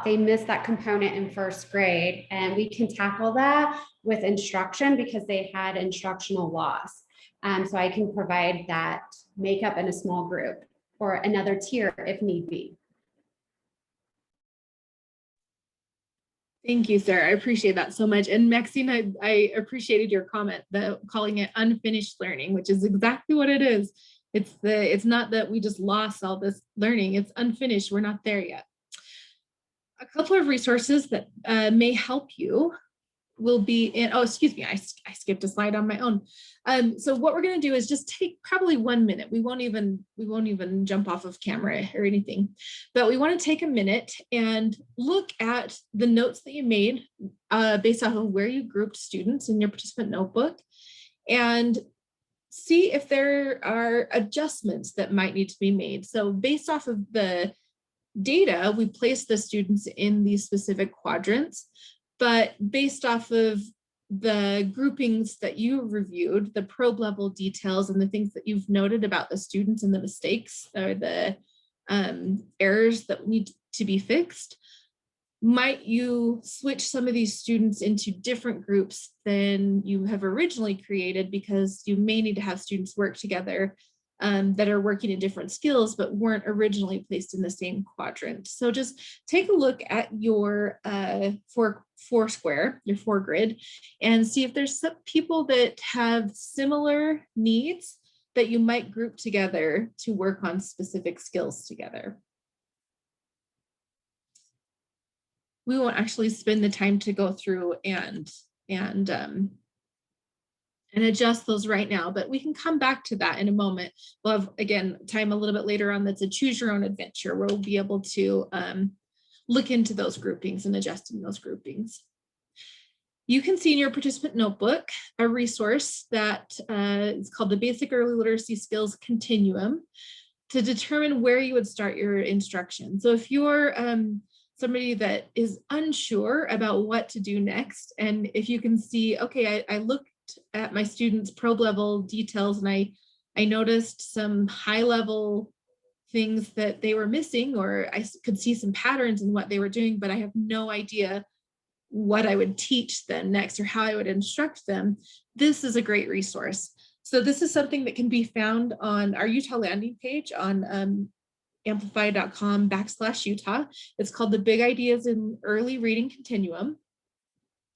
They missed that component in first grade, and we can tackle that with instruction because they had instructional loss. So I can provide that makeup in a small group or another tier if need be. Thank you, Sarah. I appreciate that so much. And Maxine, I appreciated your comment, calling it unfinished learning, which is exactly what it is. It's not that we just lost all this learning, it's unfinished, we're not there yet. A couple of resources that may help you will be in, oh, excuse me, I skipped a slide on my own. So what we're going to do is just take probably 1 minute. We won't even jump off of camera or anything, but we want to take a minute and look at the notes that you made based off of where you grouped students in your participant notebook, and see if there are adjustments that might need to be made. So based off of the data, we place the students in these specific quadrants, but based off of the groupings that you reviewed, the probe level details and the things that you've noted about the students and the mistakes or the errors that need to be fixed, might you switch some of these students into different groups than you have originally created, because you may need to have students work together that are working in different skills but weren't originally placed in the same quadrant. So just take a look at your four square, your 4 grid, and see if there's some people that have similar needs that you might group together to work on specific skills together. We won't actually spend the time to go through and adjust those right now, but we can come back to that in a moment. We'll have, again, time a little bit later on that's a choose your own adventure where we'll be able to look into those groupings and adjusting those groupings. You can see in your participant notebook a resource that is called the Basic Early Literacy Skills Continuum to determine where you would start your instruction. So if you're somebody that is unsure about what to do next, and if you can see, okay, I looked at my students' probe level details and I noticed some high level things that they were missing, or I could see some patterns in what they were doing, but I have no idea what I would teach them next or how I would instruct them. This is a great resource. So this is something that can be found on our Utah landing page on amplify.com/Utah. It's called the Big Ideas in Early Reading Continuum.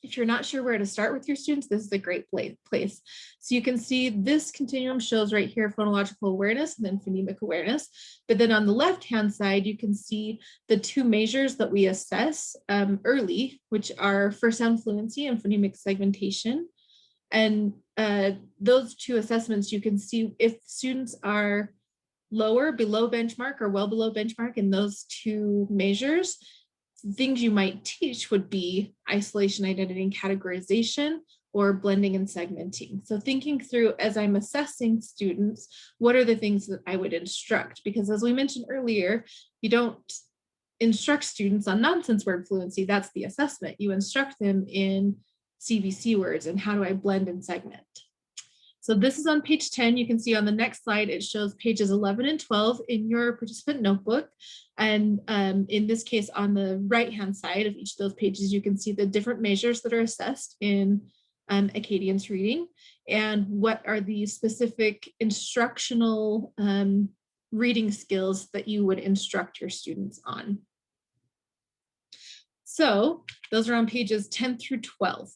If you're not sure where to start with your students, this is a great place. So you can see this continuum shows right here phonological awareness and then phonemic awareness. But then on the left-hand side, you can see the two measures that we assess early, which are first sound fluency and phonemic segmentation. And those two assessments, you can see if students are lower, below benchmark, or well below benchmark in those two measures. Things you might teach would be isolation, identity, and categorization, or blending and segmenting. So thinking through, as I'm assessing students, what are the things that I would instruct? Because as we mentioned earlier, you don't instruct students on nonsense word fluency. That's the assessment. You instruct them in CVC words and how do I blend and segment. So this is on page 10. You can see on the next slide, it shows pages 11 and 12 in your participant notebook. And in this case, on the right-hand side of each of those pages, you can see the different measures that are assessed in Acadian's reading and what are the specific instructional reading skills that you would instruct your students on. So those are on pages 10 through 12.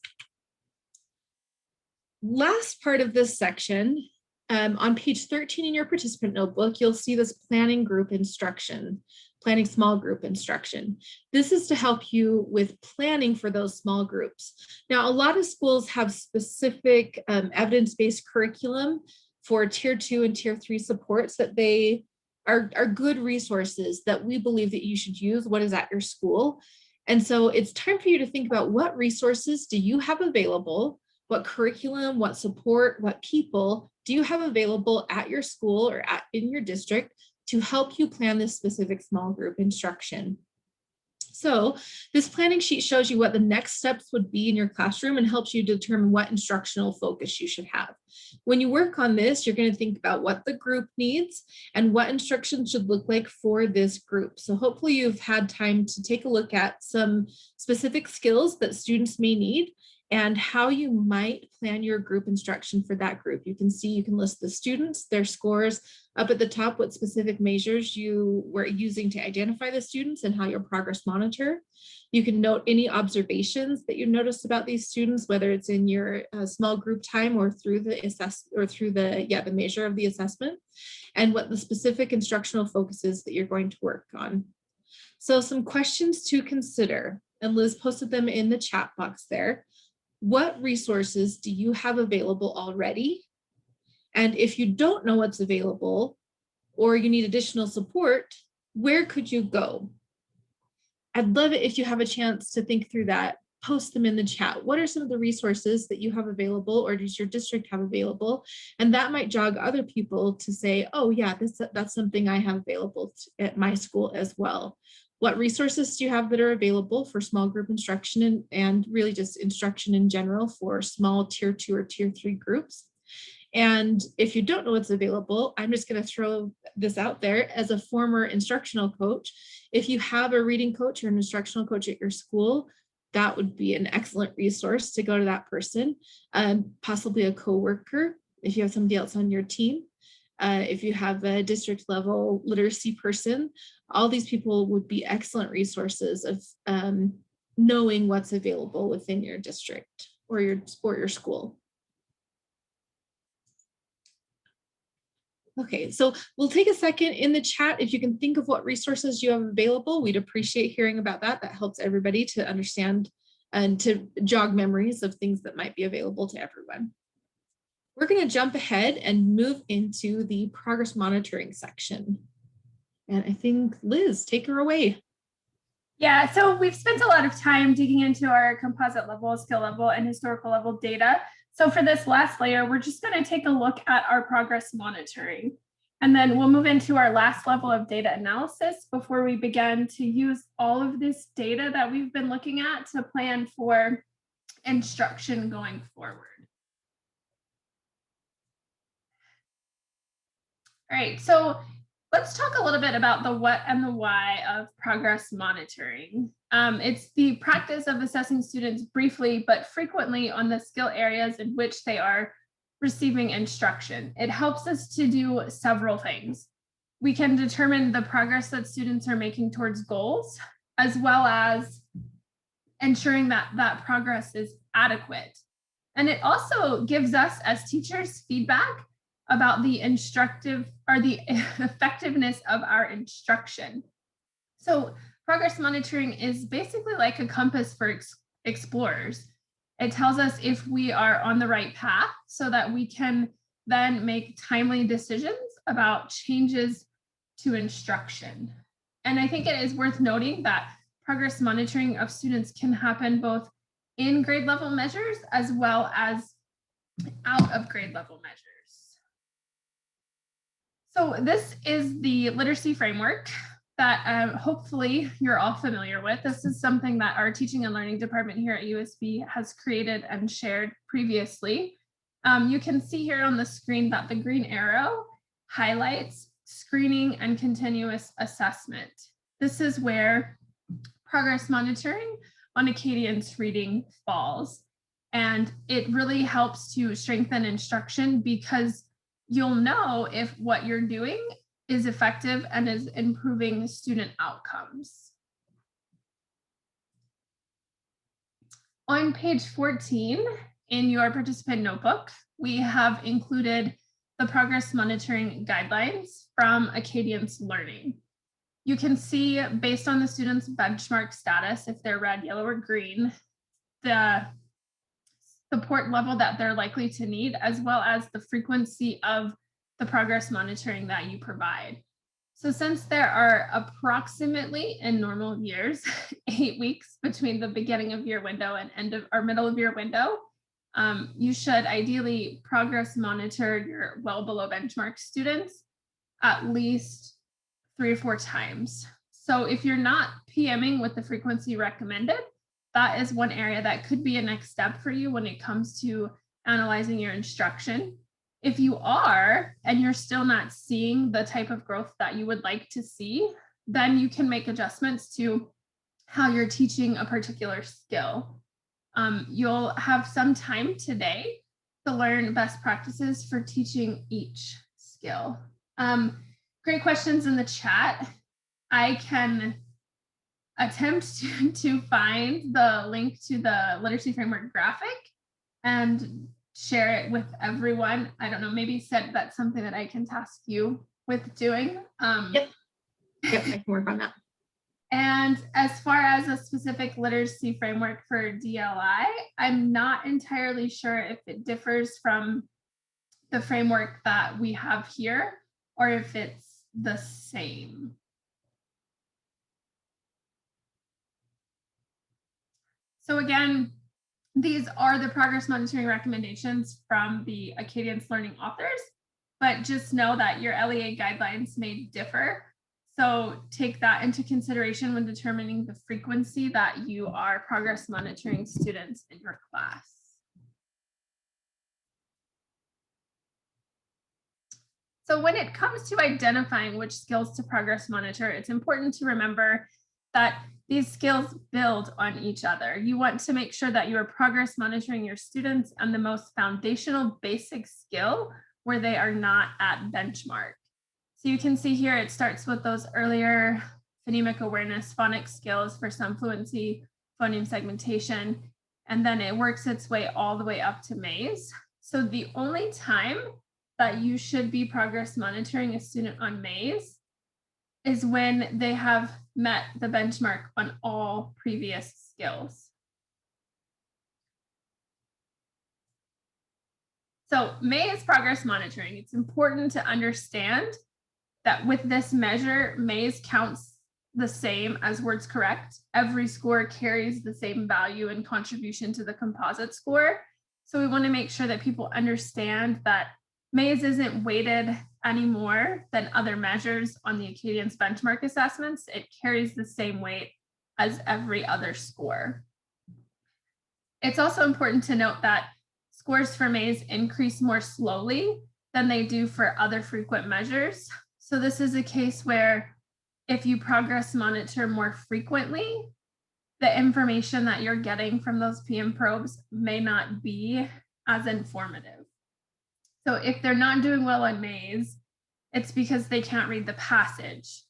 Last part of this section, on page 13 in your participant notebook, you'll see this planning group instruction, planning small group instruction. This is to help you with planning for those small groups. Now, a lot of schools have specific evidence-based curriculum for tier 2 and tier 3 supports that they are good resources that we believe that you should use. What is at your school? And so it's time for you to think about what resources do you have available. What curriculum, what support, what people do you have available at your school or in your district to help you plan this specific small group instruction? So this planning sheet shows you what the next steps would be in your classroom and helps you determine what instructional focus you should have. When you work on this, you're going to think about what the group needs and what instruction should look like for this group. So hopefully you've had time to take a look at some specific skills that students may need and how you might plan your group instruction for that group. You can see, you can list the students, their scores, up at the top, what specific measures you were using to identify the students and how your progress monitor. You can note any observations that you noticed about these students, whether it's in your small group time or through the measure of the assessment, and what the specific instructional focus is that you're going to work on. So some questions to consider, and Liz posted them in the chat box there. What resources do you have available already? And if you don't know what's available or you need additional support, where could you go? I'd love it if you have a chance to think through that, post them in the chat. What are some of the resources that you have available or does your district have available? And that might jog other people to say, oh yeah, that's something I have available at my school as well. What resources do you have that are available for small group instruction and really just instruction in general for small tier 2 or tier 3 groups? And if you don't know what's available, I'm just going to throw this out there as a former instructional coach. If you have a reading coach or an instructional coach at your school, that would be an excellent resource to go to that person, possibly a coworker if you have somebody else on your team. If you have a district level literacy person, all these people would be excellent resources of knowing what's available within your district or your school. Okay, so we'll take a second in the chat. If you can think of what resources you have available, we'd appreciate hearing about that. That helps everybody to understand and to jog memories of things that might be available to everyone. We're going to jump ahead and move into the progress monitoring section. And I think Liz, take her away. Yeah, so we've spent a lot of time digging into our composite level, skill level, and historical level data. So for this last layer, we're just going to take a look at our progress monitoring. And then we'll move into our last level of data analysis before we begin to use all of this data that we've been looking at to plan for instruction going forward. All right, so let's talk a little bit about the what and the why of progress monitoring. It's the practice of assessing students briefly but frequently on the skill areas in which they are receiving instruction. It helps us to do several things. we can determine the progress that students are making towards goals, as well as ensuring that that progress is adequate. And it also gives us as teachers feedback about the instructive or the effectiveness of our instruction. So progress monitoring is basically like a compass for explorers. It tells us if we are on the right path so that we can then make timely decisions about changes to instruction. And I think it is worth noting that progress monitoring of students can happen both in grade level measures as well as out of grade level measures. So this is the literacy framework that hopefully you're all familiar with. This is something that our teaching and learning department here at USB has created and shared previously. You can see here on the screen that the green arrow highlights screening and continuous assessment. This is where progress monitoring on Acadian's reading falls. And it really helps to strengthen instruction because you'll know if what you're doing is effective and is improving student outcomes. On page 14 in your participant notebook, we have included the progress monitoring guidelines from Acadian's Learning. You can see based on the student's benchmark status, if they're red, yellow, or green, the support level that they're likely to need, as well as the frequency of the progress monitoring that you provide. So since there are approximately in normal years, 8 weeks between the beginning of year window and end of or middle of year window, you should ideally progress monitor your well below benchmark students at least 3 or 4 times. So if you're not PMing with the frequency recommended, that is one area that could be a next step for you when it comes to analyzing your instruction. If you are, and you're still not seeing the type of growth that you would like to see, then you can make adjustments to how you're teaching a particular skill. You'll have some time today to learn best practices for teaching each skill. Great questions in the chat. I can attempt to find the link to the literacy framework graphic and share it with everyone. I don't know, maybe Sid, that's something that I can task you with doing. Yep, I can work on that. And as far as a specific literacy framework for DLI, I'm not entirely sure if it differs from the framework that we have here or if it's the same. So again, these are the progress monitoring recommendations from the Acadian's Learning authors, but just know that your LEA guidelines may differ. So take that into consideration when determining the frequency that you are progress monitoring students in your class. So when it comes to identifying which skills to progress monitor, it's important to remember that these skills build on each other. You want to make sure that you are progress monitoring your students on the most foundational basic skill where they are not at benchmark. So you can see here, it starts with those earlier phonemic awareness, phonics skills for some fluency, phoneme segmentation, and then it works its way all the way up to MAYS. So the only time that you should be progress monitoring a student on MAYS is when they have met the benchmark on all previous skills. So MAYS progress monitoring, it's important to understand that with this measure, MAYS counts the same as words correct. Every score carries the same value and contribution to the composite score. So we want to make sure that people understand that MAYS isn't weighted any more than other measures on the Acadian's benchmark assessments. It carries the same weight as every other score. It's also important to note that scores for MAYS increase more slowly than they do for other frequent measures. So this is a case where if you progress monitor more frequently, the information that you're getting from those PM probes may not be as informative. So if they're not doing well on MAYS, It's because they can't read the passage.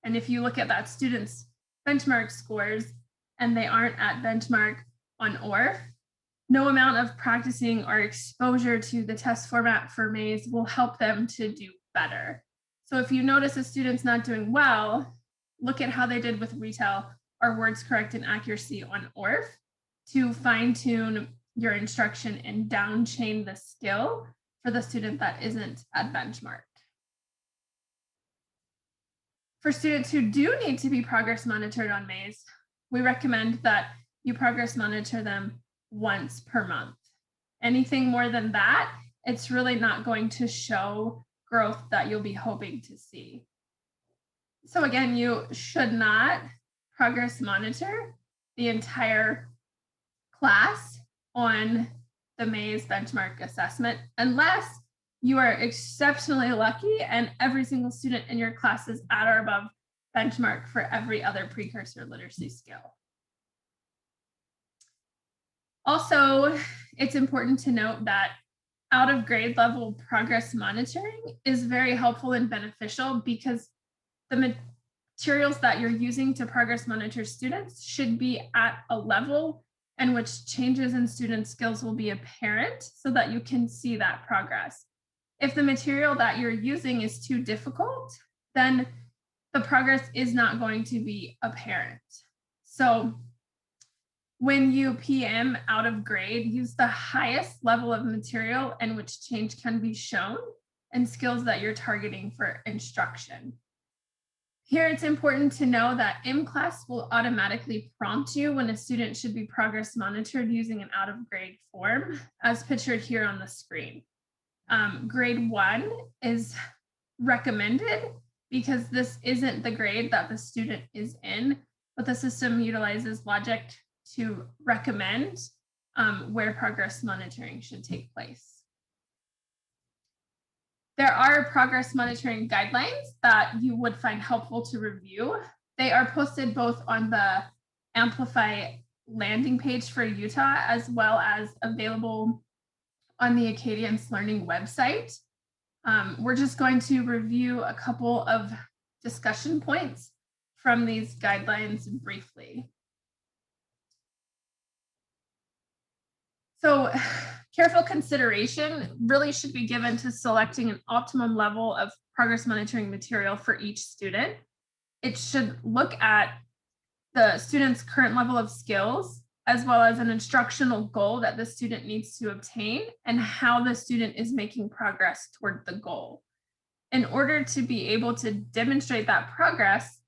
And if you look at that student's benchmark scores and they aren't at benchmark on ORF, no amount of practicing or exposure to the test format for MAIS will help them to do better. So if you notice a student's not doing well, look at how they did with retail or words correct and accuracy on ORF to fine tune your instruction and down chain the skill for the student that isn't at benchmark. For students who do need to be progress monitored on MAIS, we recommend that you progress monitor them once per month. Anything more than that, it's really not going to show growth that you'll be hoping to see. So again, you should not progress monitor the entire class on the MAIS benchmark assessment unless you are exceptionally lucky and every single student in your class is at or above benchmark for every other precursor literacy skill. Also, it's important to note that out of grade level progress monitoring is very helpful and beneficial because the materials that you're using to progress monitor students should be at a level in which changes in student skills will be apparent so that you can see that progress. If the material that you're using is too difficult, then the progress is not going to be apparent. So when you PM out of grade, use the highest level of material in which change can be shown and skills that you're targeting for instruction. Here, it's important to know that MClass will automatically prompt you when a student should be progress monitored using an out of grade form, as pictured here on the screen. Grade 1 is recommended because this isn't the grade that the student is in, but the system utilizes logic to recommend where progress monitoring should take place. There are progress monitoring guidelines that you would find helpful to review. They are posted both on the Amplify landing page for Utah as well as available on the Acadience Learning website. We're just going to review a couple of discussion points from these guidelines briefly. So careful consideration really should be given to selecting an optimum level of progress monitoring material for each student. It should look at the student's current level of skills, as well as an instructional goal that the student needs to obtain and how the student is making progress toward the goal. In order to be able to demonstrate that progress,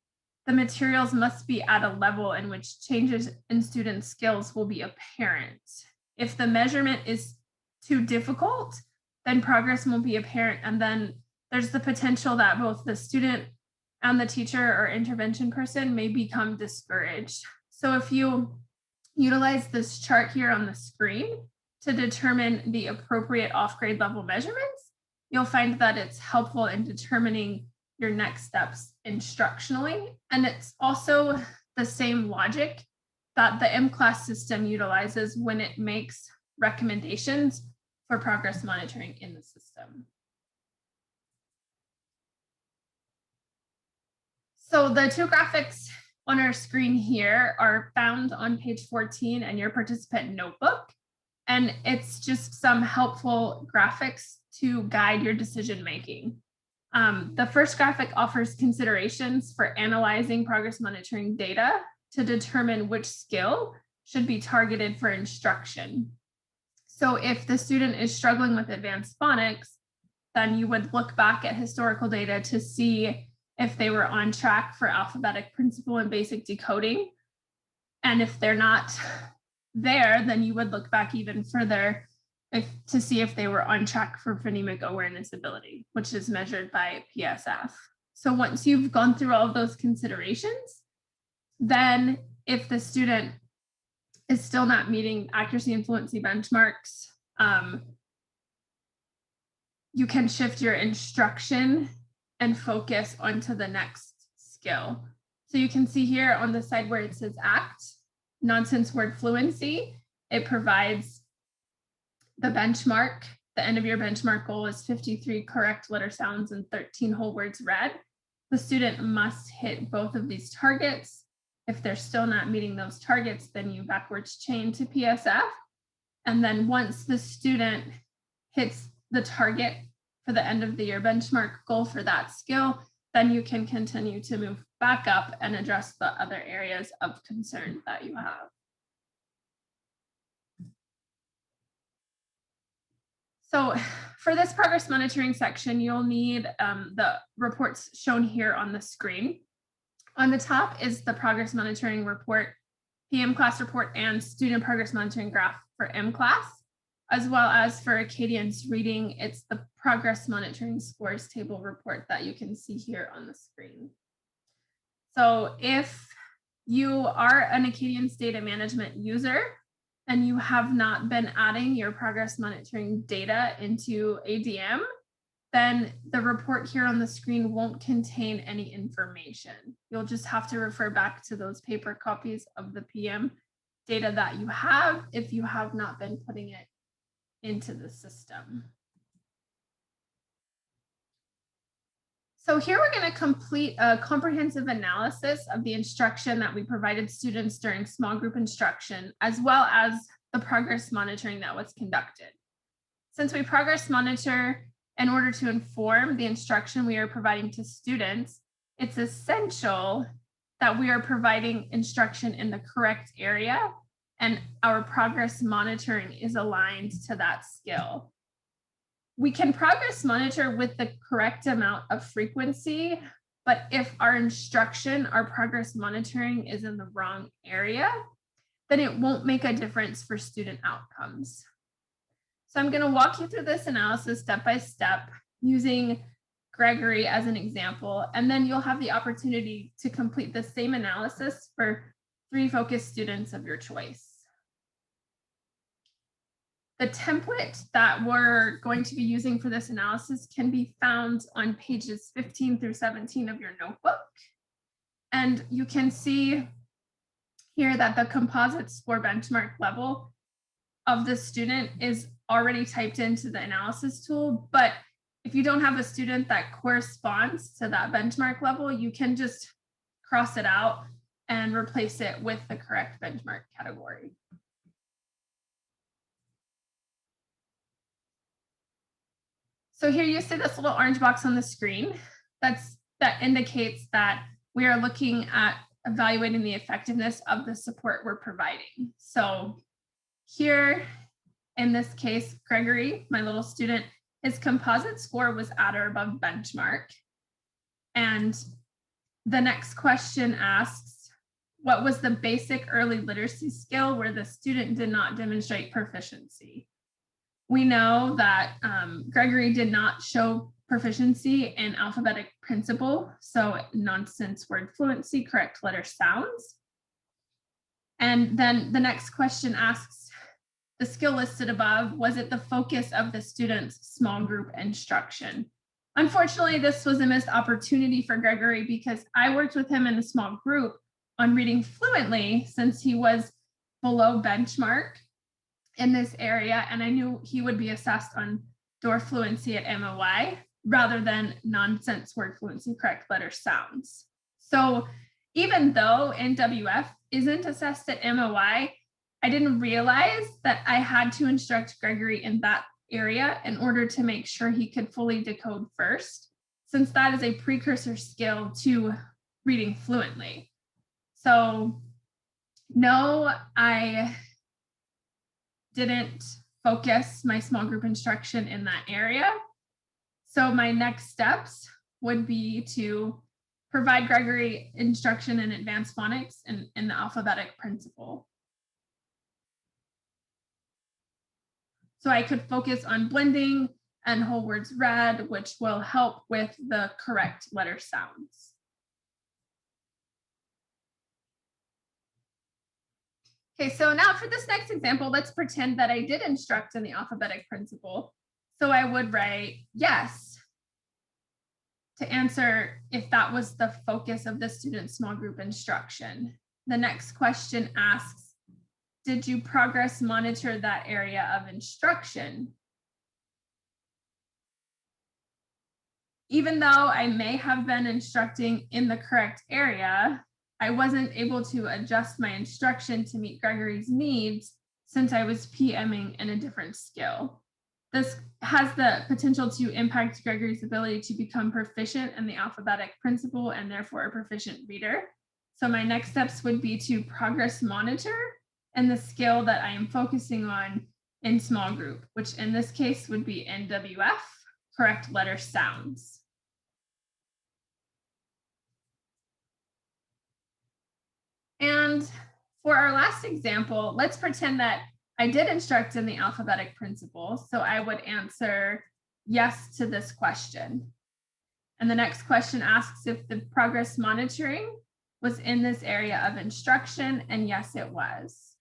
the materials must be at a level in which changes in student skills will be apparent. If the measurement is too difficult, then progress won't be apparent. And then there's the potential that both the student and the teacher or intervention person may become discouraged. So if you utilize this chart here on the screen to determine the appropriate off-grade level measurements, you'll find that it's helpful in determining your next steps instructionally. And it's also the same logic that the MClass system utilizes when it makes recommendations for progress monitoring in the system. So the two graphics on our screen here are found on page 14 in your participant notebook. And it's just some helpful graphics to guide your decision making. The first graphic offers considerations for analyzing progress monitoring data to determine which skill should be targeted for instruction. So if the student is struggling with advanced phonics, then you would look back at historical data to see if they were on track for alphabetic principle and basic decoding. And if they're not there, then you would look back even further to see if they were on track for phonemic awareness ability, which is measured by PSF. So once you've gone through all of those considerations, then if the student is still not meeting accuracy and fluency benchmarks, you can shift your instruction and focus onto the next skill. So you can see here on the side where it says ACT, nonsense word fluency, it provides the benchmark the end of your benchmark goal is 53 correct letter sounds and 13 whole words read, the student must hit both of these targets. If they're still not meeting those targets, then you backwards chain to PSF. And then once the student hits the target for the end of the year benchmark goal for that skill, then you can continue to move back up and address the other areas of concern that you have. So for this progress monitoring section, you'll need the reports shown here on the screen. On the top is the progress monitoring report, PM class report, and student progress monitoring graph for M class, as well as for Acadians reading, it's the progress monitoring scores table report that you can see here on the screen. So if you are an Acadians data management user and you have not been adding your progress monitoring data into ADM, then the report here on the screen won't contain any information. You'll just have to refer back to those paper copies of the PM data that you have if you have not been putting it into the system. So here we're going to complete a comprehensive analysis of the instruction that we provided students during small group instruction, as well as the progress monitoring that was conducted. Since we progress monitor in order to inform the instruction we are providing to students, it's essential that we are providing instruction in the correct area and our progress monitoring is aligned to that skill. We can progress monitor with the correct amount of frequency, but if our instruction, our progress monitoring is in the wrong area, then it won't make a difference for student outcomes. So I'm going to walk you through this analysis step by step using Gregory as an example, and then you'll have the opportunity to complete the same analysis for 3 focus students of your choice. The template that we're going to be using for this analysis can be found on pages 15 through 17 of your notebook. And you can see here that the composite score benchmark level of the student is already typed into the analysis tool. But if you don't have a student that corresponds to that benchmark level, you can just cross it out and replace it with the correct benchmark category. So here you see this little orange box on the screen that indicates that we are looking at evaluating the effectiveness of the support we're providing. So here, in this case, Gregory, my little student, his composite score was at or above benchmark. And the next question asks, what was the basic early literacy skill where the student did not demonstrate proficiency? We know that Gregory did not show proficiency in alphabetic principle, so nonsense word fluency, correct letter sounds. And then the next question asks, the skill listed above, was it the focus of the student's small group instruction? Unfortunately, this was a missed opportunity for Gregory because I worked with him in a small group on reading fluently since he was below benchmark in this area, and I knew he would be assessed on door fluency at MOY rather than nonsense word fluency, correct letter sounds. So even though NWF isn't assessed at MOY, I didn't realize that I had to instruct Gregory in that area in order to make sure he could fully decode first, since that is a precursor skill to reading fluently. So no, I didn't focus my small group instruction in that area. So my next steps would be to provide Gregory instruction in advanced phonics and in the alphabetic principle. So I could focus on blending and whole words read, which will help with the correct letter sounds. Okay, so now for this next example, let's pretend that I did instruct in the alphabetic principle. So I would write yes to answer if that was the focus of the student's small group instruction. The next question asks, did you progress monitor that area of instruction? even though I may have been instructing in the correct area, I wasn't able to adjust my instruction to meet Gregory's needs since I was PMing in a different skill. This has the potential to impact Gregory's ability to become proficient in the alphabetic principle and therefore a proficient reader. So my next steps would be to progress monitor and the skill that I am focusing on in small group, which in this case would be NWF, correct letter sounds. And for our last example, let's pretend that I did instruct in the alphabetic principle. So I would answer yes to this question. And the next question asks if the progress monitoring was in this area of instruction, and yes, it was.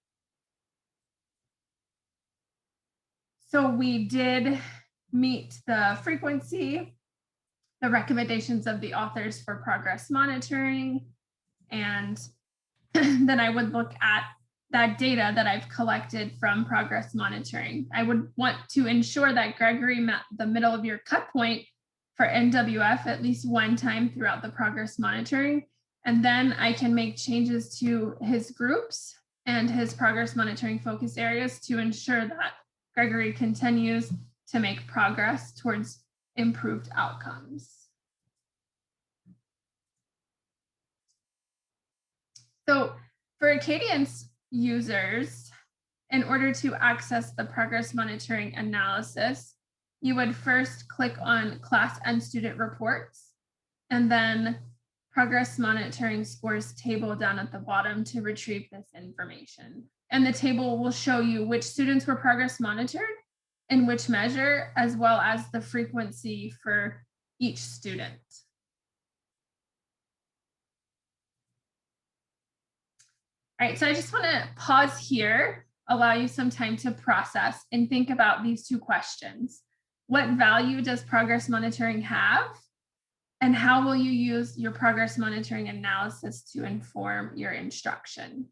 So we did meet the frequency, the recommendations of the authors for progress monitoring, and then I would look at that data that I've collected from progress monitoring. I would want to ensure that Gregory met the middle of your cut point for NWF at least one time throughout the progress monitoring. And then I can make changes to his groups and his progress monitoring focus areas to ensure that Gregory continues to make progress towards improved outcomes. So for Acadience users, in order to access the progress monitoring analysis, you would first click on class and student reports, and then progress monitoring scores table down at the bottom to retrieve this information. And the table will show you which students were progress monitored in which measure, as well as the frequency for each student. All right, so I just want to pause here, allow you some time to process and think about these two questions. What value does progress monitoring have? And how will you use your progress monitoring analysis to inform your instruction?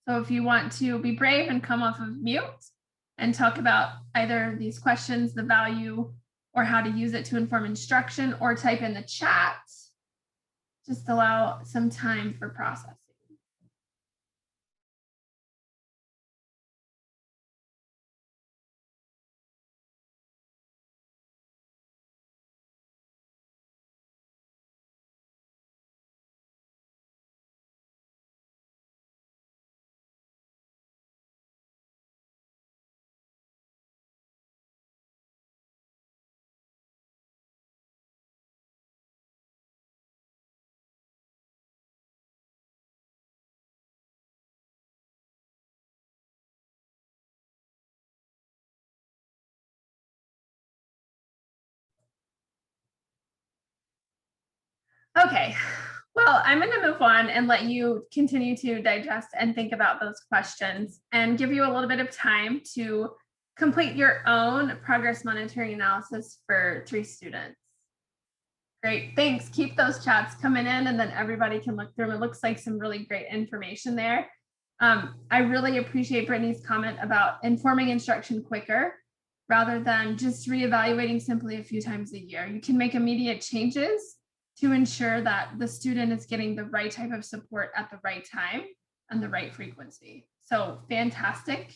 So if you want to be brave and come off of mute and talk about either these questions, the value, or how to use it to inform instruction, or type in the chat, just allow some time for processing. Okay, well, I'm going to move on and let you continue to digest and think about those questions and give you a little bit of time to complete your own progress monitoring analysis for 3 students. Great, thanks. Keep those chats coming in and then everybody can look through them. It looks like some really great information there. I really appreciate Brittany's comment about informing instruction quicker rather than just reevaluating simply a few times a year. You can make immediate changes to ensure that the student is getting the right type of support at the right time and the right frequency. So fantastic.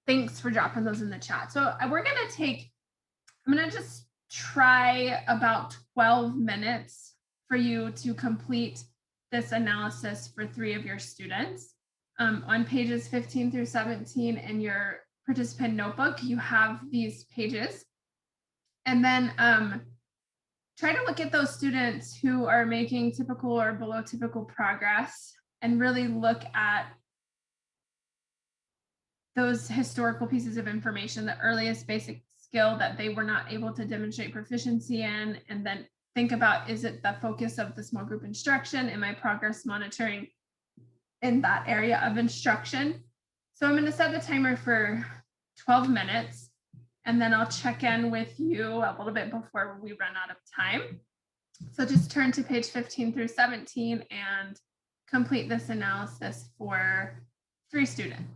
Thanks for dropping those in the chat. So we're gonna I'm gonna just try about 12 minutes for you to complete this analysis for 3 of your students. On pages 15 through 17 in your participant notebook, you have these pages. And then try to look at those students who are making typical or below typical progress and really look at those historical pieces of information, the earliest basic skill that they were not able to demonstrate proficiency in, and then think about, is it the focus of the small group instruction? Am I progress monitoring in that area of instruction? So I'm going to set the timer for 12 minutes, and then I'll check in with you a little bit before we run out of time. So just turn to page 15 through 17 and complete this analysis for 3 students.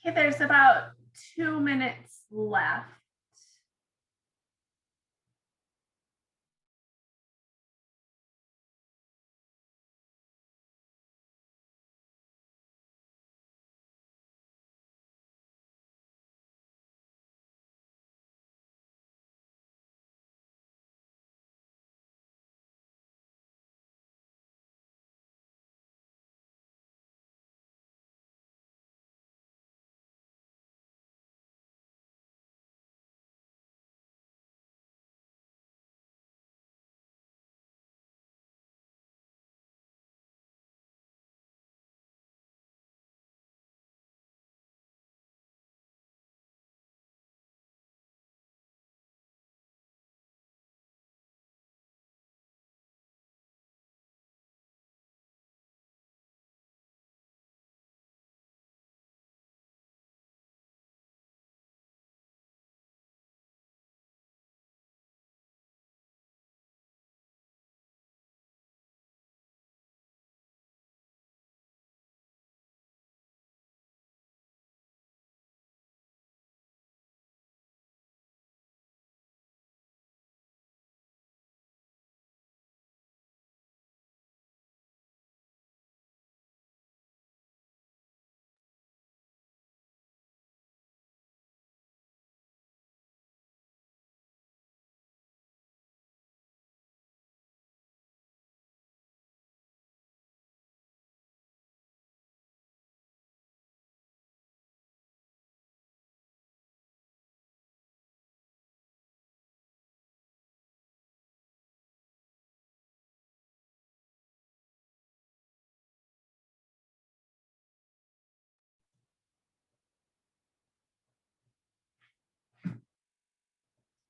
Okay, there's about 2 minutes left.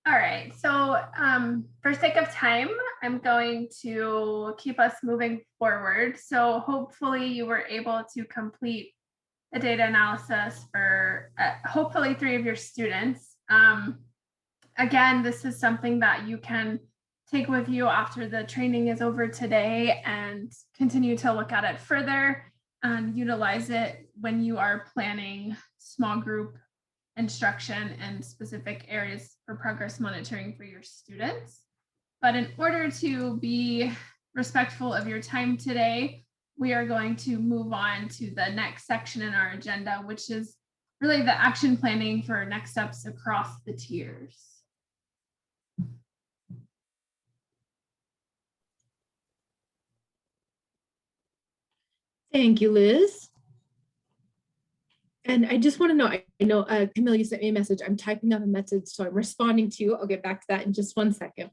All right, so for sake of time, I'm going to keep us moving forward. So hopefully you were able to complete a data analysis for hopefully 3 of your students. Again, this is something that you can take with you after the training is over today and continue to look at it further and utilize it when you are planning small group instruction and specific areas for progress monitoring for your students. But in order to be respectful of your time today, we are going to move on to the next section in our agenda, which is really the action planning for next steps across the tiers. Thank you, Liz. And I just want to know, I know Camille, you sent me a message. I'm typing up a message, so I'm responding to you. I'll get back to that in just one second.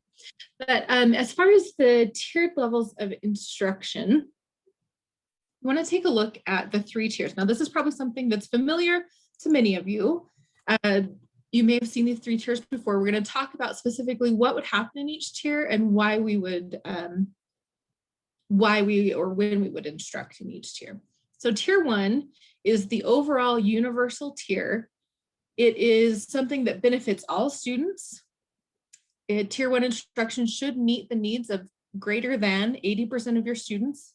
But as far as the tiered levels of instruction, I want to take a look at the 3 tiers. Now, this is probably something that's familiar to many of you. You may have seen these 3 tiers before. We're going to talk about specifically what would happen in each tier and why we would, when we would instruct in each tier. So tier 1 is the overall universal tier. It is something that benefits all students. Tier 1 instruction should meet the needs of greater than 80% of your students,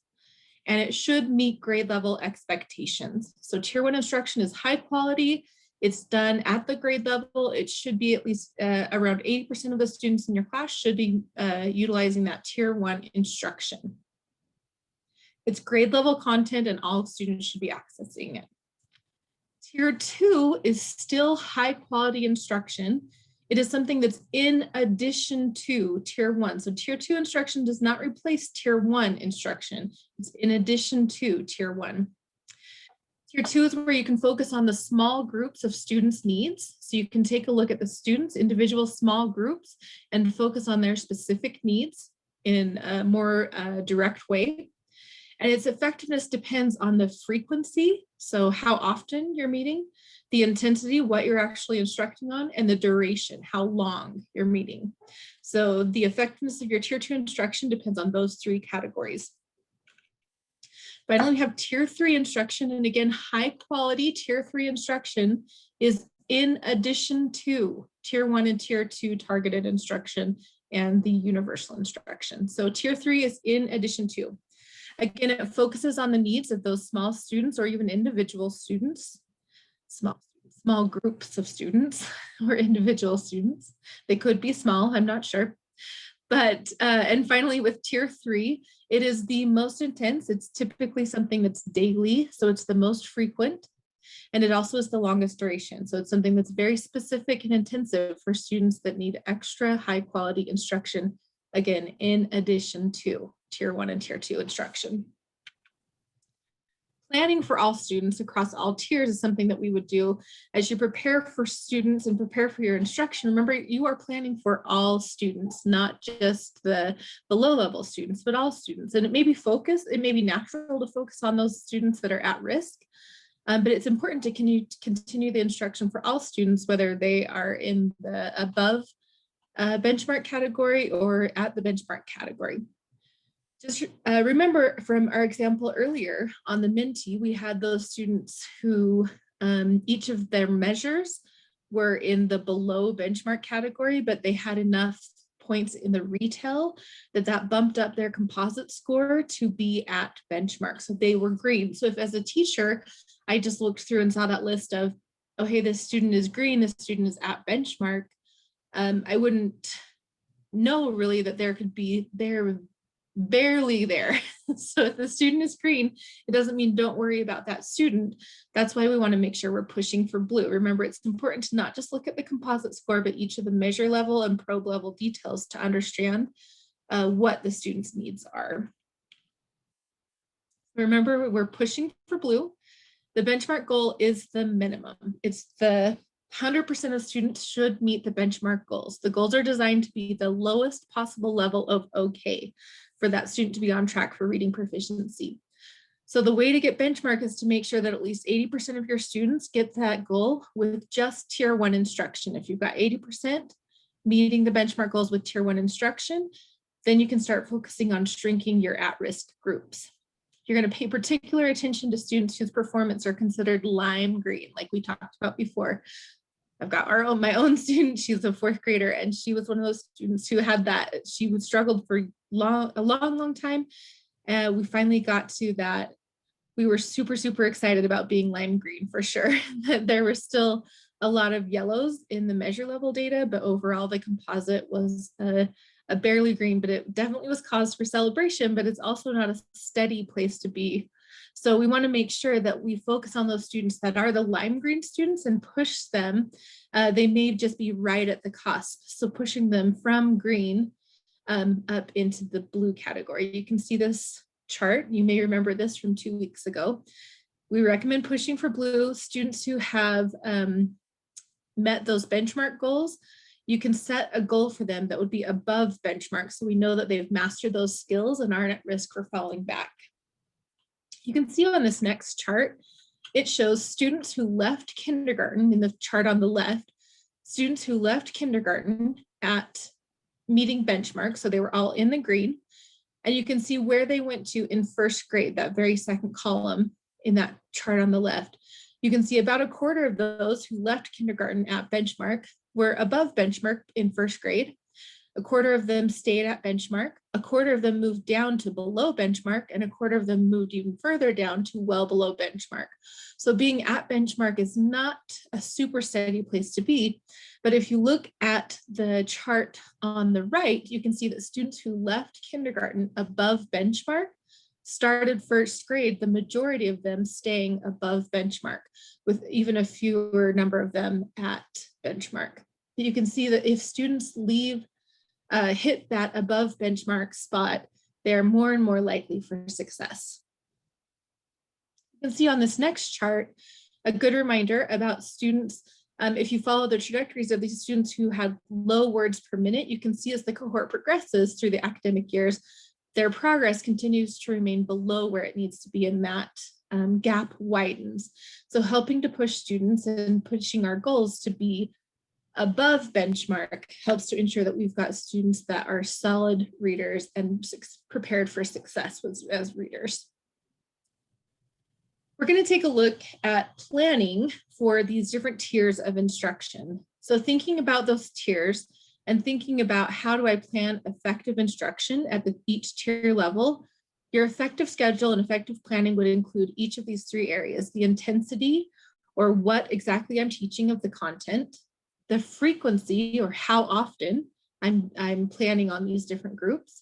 and it should meet grade level expectations. So tier 1 instruction is high quality. It's done at the grade level. It should be at least around 80% of the students in your class should be utilizing that tier 1 instruction. It's grade level content and all students should be accessing it. Tier 2 is still high quality instruction. It is something that's in addition to tier 1. So tier 2 instruction does not replace tier 1 instruction. It's in addition to tier 1. Tier 2 is where you can focus on the small groups of students' needs. So you can take a look at the students, individual small groups, and focus on their specific needs in a more direct way. And its effectiveness depends on the frequency, so how often you're meeting, the intensity, what you're actually instructing on, and the duration, how long you're meeting. So the effectiveness of your tier 2 instruction depends on those 3 categories. Finally, we have tier 3 instruction, and again, high quality tier 3 instruction is in addition to tier 1 and tier 2 targeted instruction and the universal instruction. So tier 3 is in addition to. Again, it focuses on the needs of those small students or even individual students. small groups of students or individual students. They could be small, I'm not sure. But, and finally with tier 3, it is the most intense. It's typically something that's daily, so it's the most frequent. And it also is the longest duration. So it's something that's very specific and intensive for students that need extra high quality instruction, again, in addition to tier 1 and tier 2 instruction. Planning for all students across all tiers is something that we would do as you prepare for students and prepare for your instruction. Remember, you are planning for all students, not just the below level students, but all students. And it may be focused, it may be natural to focus on those students that are at risk, but it's important to continue the instruction for all students, whether they are in the above benchmark category or at the benchmark category. Just remember from our example earlier on the Minty, we had those students who each of their measures were in the below benchmark category, but they had enough points in the retail that bumped up their composite score to be at benchmark. So they were green. So if as a teacher, I just looked through and saw that list of, oh, hey, this student is green, this student is at benchmark, I wouldn't know really that they're barely there. So if the student is green, it doesn't mean don't worry about that student. That's why we want to make sure we're pushing for blue. Remember, it's important to not just look at the composite score, but each of the measure level and probe level details to understand what the student's needs are. Remember, we're pushing for blue. The benchmark goal is the minimum. It's the 100% of students should meet the benchmark goals. The goals are designed to be the lowest possible level of okay for that student to be on track for reading proficiency. So the way to get benchmark is to make sure that at least 80% of your students get that goal with just tier 1 instruction. If you've got 80% meeting the benchmark goals with tier 1 instruction, then you can start focusing on shrinking your at-risk groups. You're going to pay particular attention to students whose performance are considered lime green, like we talked about before. I've got my own student, she's a 4th grader, and she was one of those students who had that. She struggled for a long time. And we finally got to that. We were super, super excited about being lime green for sure. There were still a lot of yellows in the measure level data, but overall the composite was a barely green, but it definitely was cause for celebration, but it's also not a steady place to be. So we want to make sure that we focus on those students that are the lime green students and push them. They may just be right at the cusp. So pushing them from green up into the blue category. You can see this chart. You may remember this from 2 weeks ago. We recommend pushing for blue. Students who have met those benchmark goals, you can set a goal for them that would be above benchmark. So we know that they've mastered those skills and aren't at risk for falling back. You can see on this next chart, it shows students who left kindergarten in the chart on the left, students who left kindergarten at meeting benchmark. So they were all in the green. And you can see where they went to in 1st grade, that very second column in that chart on the left. You can see about a quarter of those who left kindergarten at benchmark were above benchmark in 1st grade. A quarter of them stayed at benchmark. A quarter of them moved down to below benchmark, and a quarter of them moved even further down to well below benchmark. So being at benchmark is not a super steady place to be. But if you look at the chart on the right, you can see that students who left kindergarten above benchmark started 1st grade, the majority of them staying above benchmark, with even a fewer number of them at benchmark. You can see that if students hit that above benchmark spot, they're more and more likely for success. You can see on this next chart, a good reminder about students. If you follow the trajectories of these students who had low words per minute, you can see as the cohort progresses through the academic years, their progress continues to remain below where it needs to be, and that gap widens. So helping to push students and pushing our goals to be above benchmark helps to ensure that we've got students that are solid readers and prepared for success as readers. We're going to take a look at planning for these different tiers of instruction. So thinking about those tiers and thinking about how do I plan effective instruction at each tier level, your effective schedule and effective planning would include each of these 3 areas: the intensity or what exactly I'm teaching of the content, the frequency or how often I'm planning on these different groups.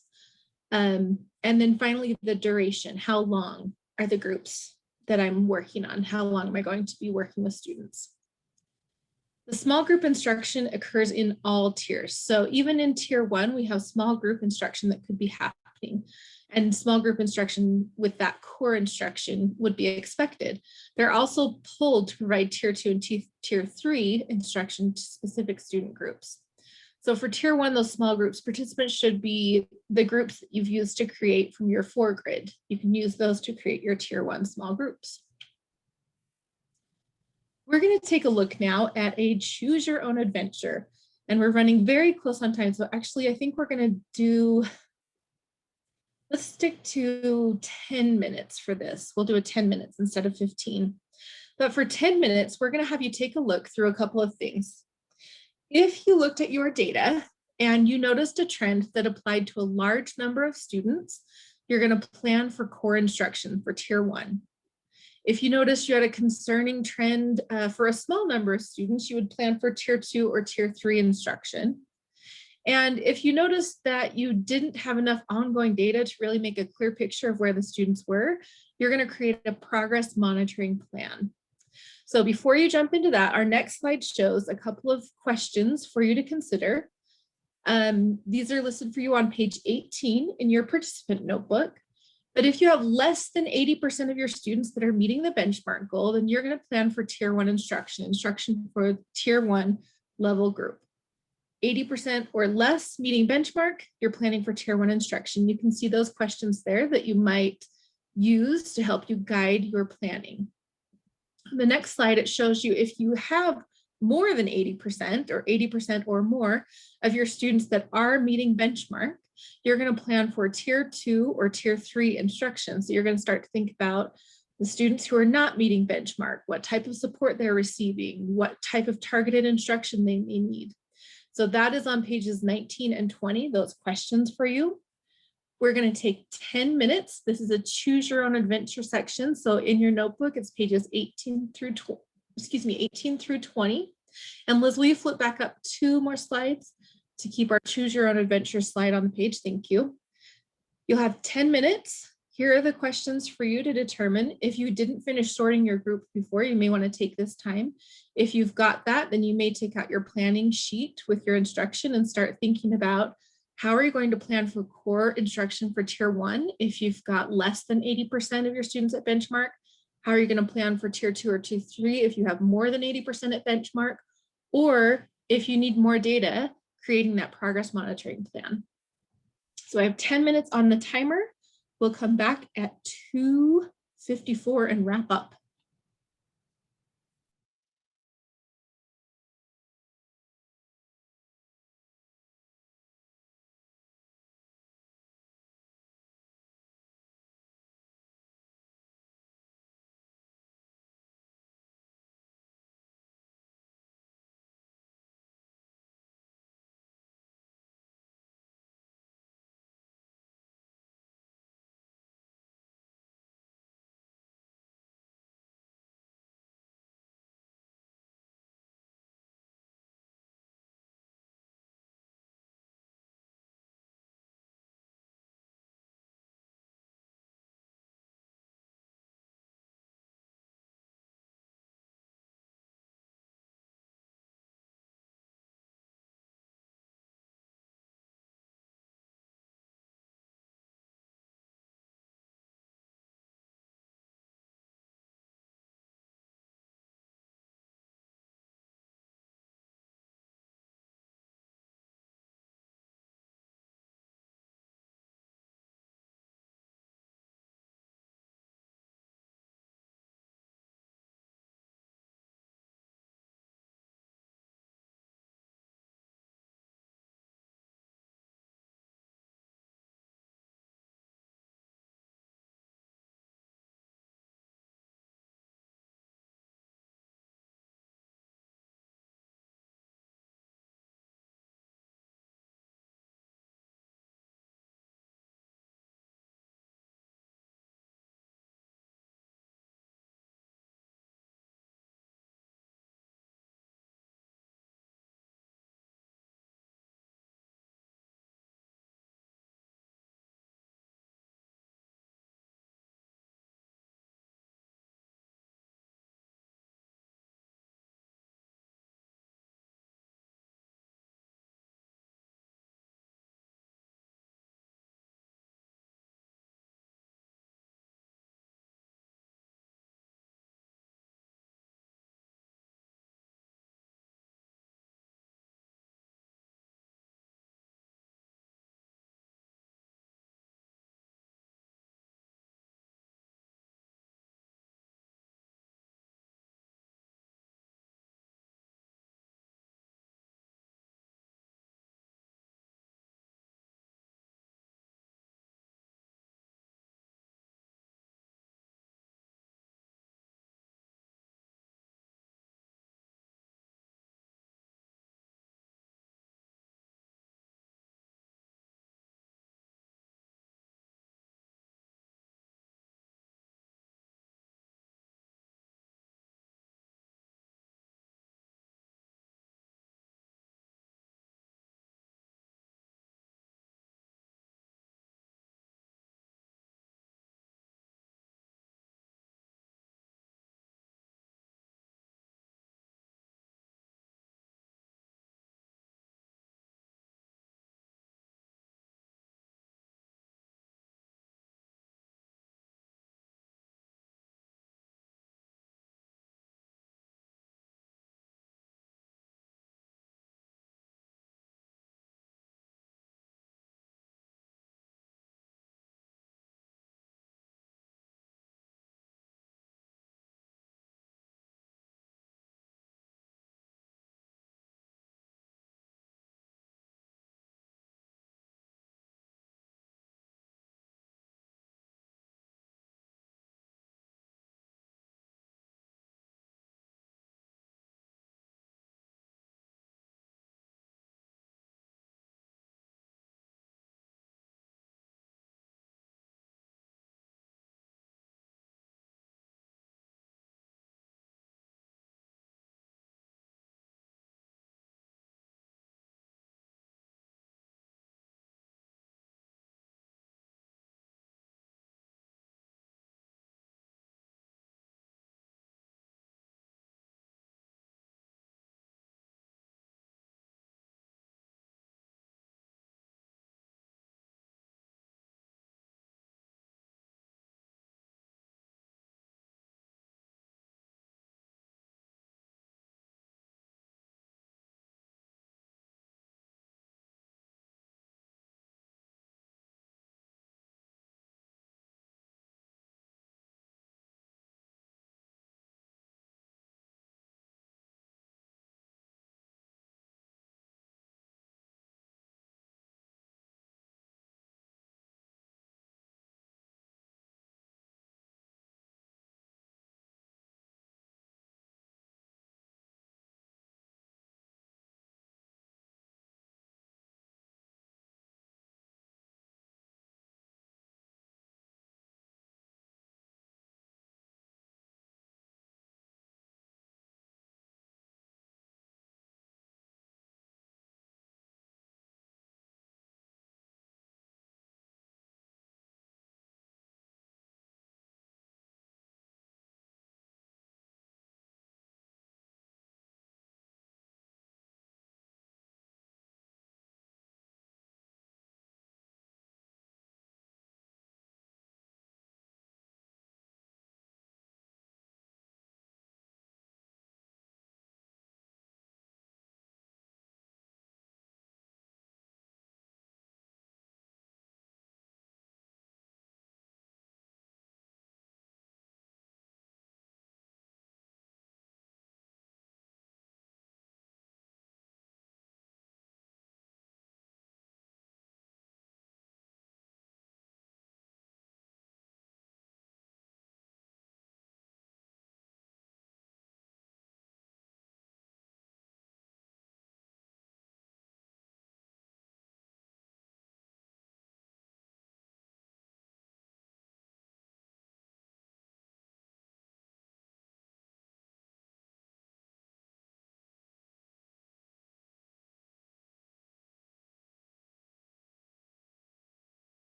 And then finally, the duration, how long are the groups that I'm working on? How long am I going to be working with students? The small group instruction occurs in all tiers. So even in tier 1, we have small group instruction that could be happening. And small group instruction with that core instruction would be expected. They're also pulled to provide tier 2 and tier 3 instruction to specific student groups. So for tier 1, those small groups, participants should be the groups that you've used to create from your 4 grid. You can use those to create your tier 1 small groups. We're going to take a look now at a choose your own adventure, and we're running very close on time. So actually, I think we're going to do, let's stick to 10 minutes for this. We'll do a 10 minutes instead of 15. But for 10 minutes, we're going to have you take a look through a couple of things. If you looked at your data and you noticed a trend that applied to a large number of students, you're going to plan for core instruction for tier 1. If you noticed you had a concerning trend for a small number of students, you would plan for tier 2 or tier 3 instruction. And if you noticed that you didn't have enough ongoing data to really make a clear picture of where the students were, you're going to create a progress monitoring plan. So before you jump into that, our next slide shows a couple of questions for you to consider. These are listed for you on page 18 in your participant notebook. But if you have less than 80% of your students that are meeting the benchmark goal, then you're going to plan for tier 1 instruction for tier 1 level group. 80% or less meeting benchmark, you're planning for tier 1 instruction. You can see those questions there that you might use to help you guide your planning. The next slide, it shows you if you have more than 80% or 80% or more of your students that are meeting benchmark, you're going to plan for tier 2 or tier 3 instruction. So you're going to start to think about the students who are not meeting benchmark, what type of support they're receiving, what type of targeted instruction they may need. So that is on pages 19 and 20, those questions for you. We're going to take 10 minutes. This is a choose your own adventure section. So in your notebook, it's pages 18 through 20. And Liz, will you flip back up 2 more slides to keep our choose your own adventure slide on the page? Thank you. You'll have 10 minutes. Here are the questions for you to determine. If you didn't finish sorting your group before, you may want to take this time. If you've got that, then you may take out your planning sheet with your instruction and start thinking about how are you going to plan for core instruction for tier 1 if you've got less than 80% of your students at benchmark? How are you going to plan for tier 2 or tier 3 if you have more than 80% at benchmark? Or if you need more data, creating that progress monitoring plan. So I have 10 minutes on the timer. We'll come back at 2:54 and wrap up.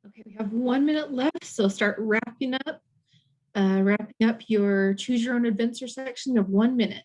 Okay, we have 1 minute left, so start wrapping up your choose your own adventure section of 1 minute.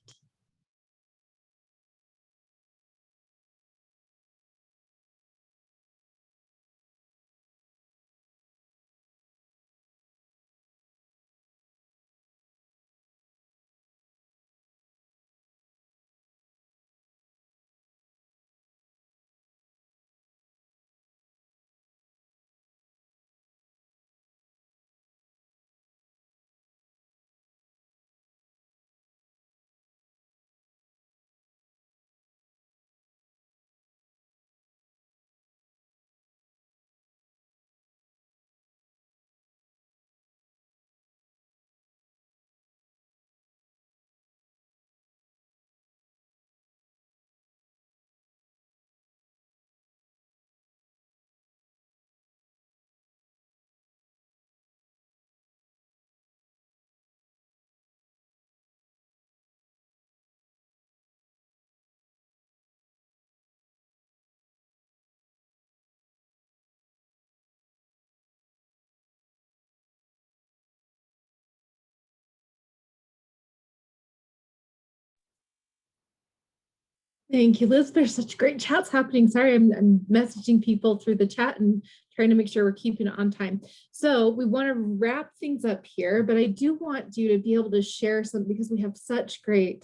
Thank you, Liz. There's such great chats happening. Sorry, I'm messaging people through the chat and trying to make sure we're keeping it on time. So we want to wrap things up here, but I do want you to be able to share some because we have such great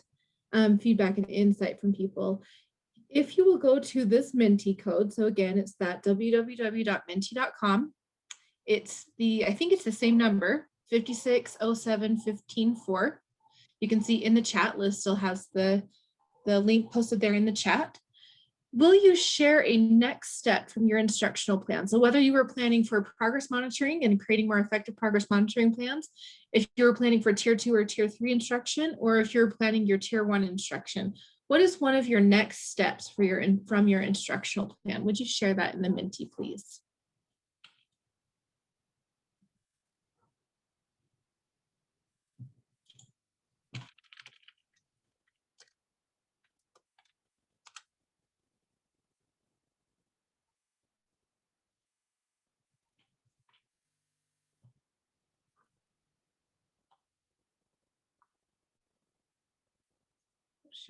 feedback and insight from people. If you will go to this Menti code, so again, it's that www.menti.com. It's I think it's the same number, 5607154. You can see in the chat, Liz still has the link posted there in the chat. Will you share a next step from your instructional plan? So whether you were planning for progress monitoring and creating more effective progress monitoring plans, if you were planning for tier 2 or tier 3 instruction, or if you're planning your tier 1 instruction, what is one of your next steps for from your instructional plan? Would you share that in the Menti, please?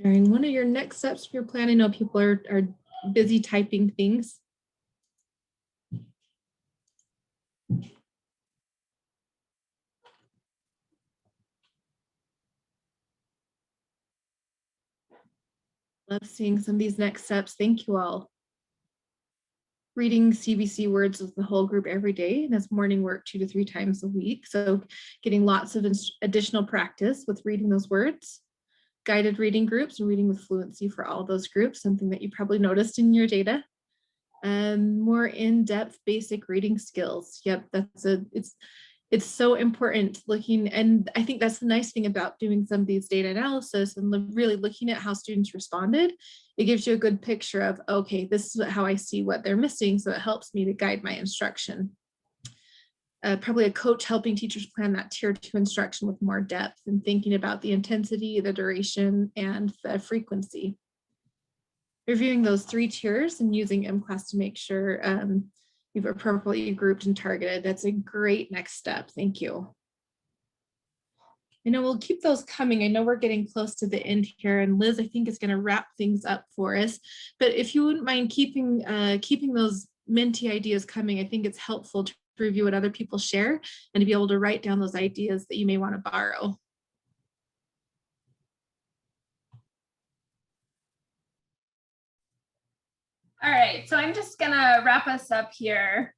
Sharing one of your next steps for your plan. I know people are busy typing things. Love seeing some of these next steps. Thank you all. Reading CBC words with the whole group every day, and as morning work 2 to 3 times a week. So getting lots of additional practice with reading those words. Guided reading groups and reading with fluency for all those groups, something that you probably noticed in your data. More in-depth basic reading skills. Yep, it's so important looking, and I think that's the nice thing about doing some of these data analysis and really looking at how students responded. It gives you a good picture of, okay, this is how I see what they're missing, so it helps me to guide my instruction. Probably a coach helping teachers plan that tier 2 instruction with more depth and thinking about the intensity, the duration, and the frequency. Reviewing those 3 tiers and using MClass to make sure you've appropriately grouped and targeted. That's a great next step. Thank you. I know we'll keep those coming. I know we're getting close to the end here, and Liz, I think, is going to wrap things up for us. But if you wouldn't mind keeping those Menti ideas coming, I think it's helpful to review what other people share and to be able to write down those ideas that you may want to borrow. All right, so I'm just gonna wrap us up here.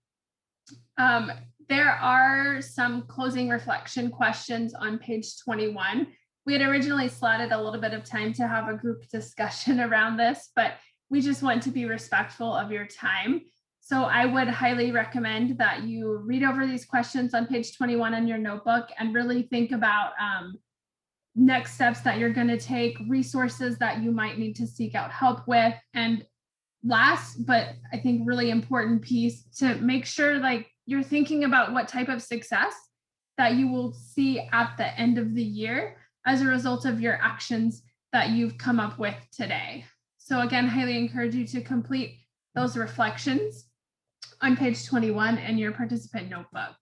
There are some closing reflection questions on page 21. We had originally slotted a little bit of time to have a group discussion around this, but we just want to be respectful of your time. So I would highly recommend that you read over these questions on page 21 in your notebook and really think about next steps that you're going to take, resources that you might need to seek out help with, and last, but I think really important piece, to make sure like you're thinking about what type of success that you will see at the end of the year as a result of your actions that you've come up with today. So again, highly encourage you to complete those reflections. on page 21 in your participant notebook.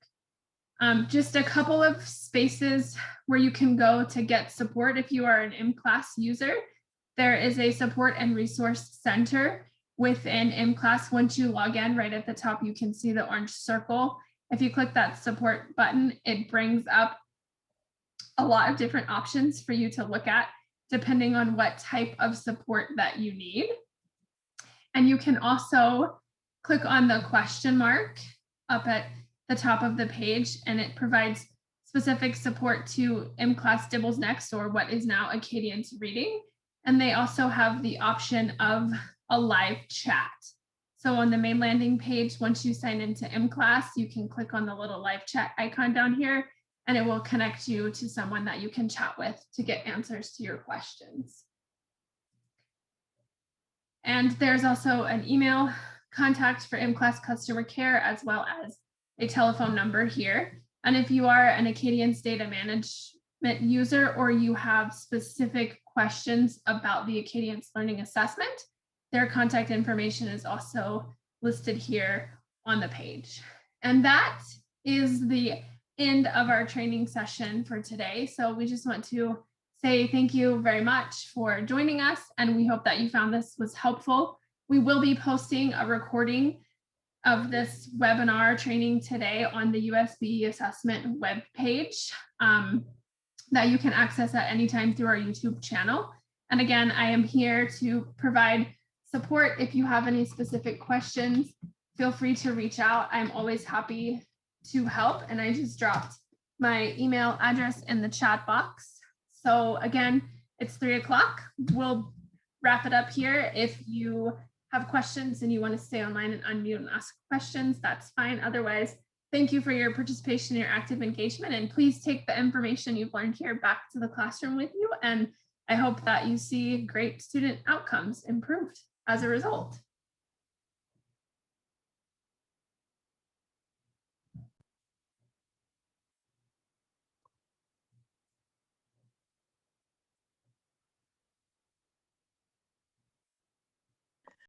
Just a couple of spaces where you can go to get support if you are an M-Class user. There is a support and resource center within M-Class. Once you log in, right at the top, you can see the orange circle. If you click that support button, it brings up a lot of different options for you to look at, depending on what type of support that you need. And you can also click on the question mark up at the top of the page, and it provides specific support to M-Class Dibbles Next, or what is now Acadians Reading. And they also have the option of a live chat. So on the main landing page, once you sign into M-Class, you can click on the little live chat icon down here, and it will connect you to someone that you can chat with to get answers to your questions. And there's also an email contact for M-Class customer care, as well as a telephone number here. And if you are an Acadians data management user, or you have specific questions about the Acadians Learning Assessment, their contact information is also listed here on the page. And that is the end of our training session for today. So we just want to say thank you very much for joining us, and we hope that you found this was helpful. We will be posting a recording of this webinar training today on the USB assessment webpage that you can access at any time through our YouTube channel. And again, I am here to provide support. If you have any specific questions, feel free to reach out. I'm always happy to help. And I just dropped my email address in the chat box. So again, it's 3 o'clock. We'll wrap it up here. If you have questions and you want to stay online and unmute and ask questions, that's fine. Otherwise, thank you for your participation, your active engagement, and please take the information you've learned here back to the classroom with you. And I hope that you see great student outcomes improved as a result.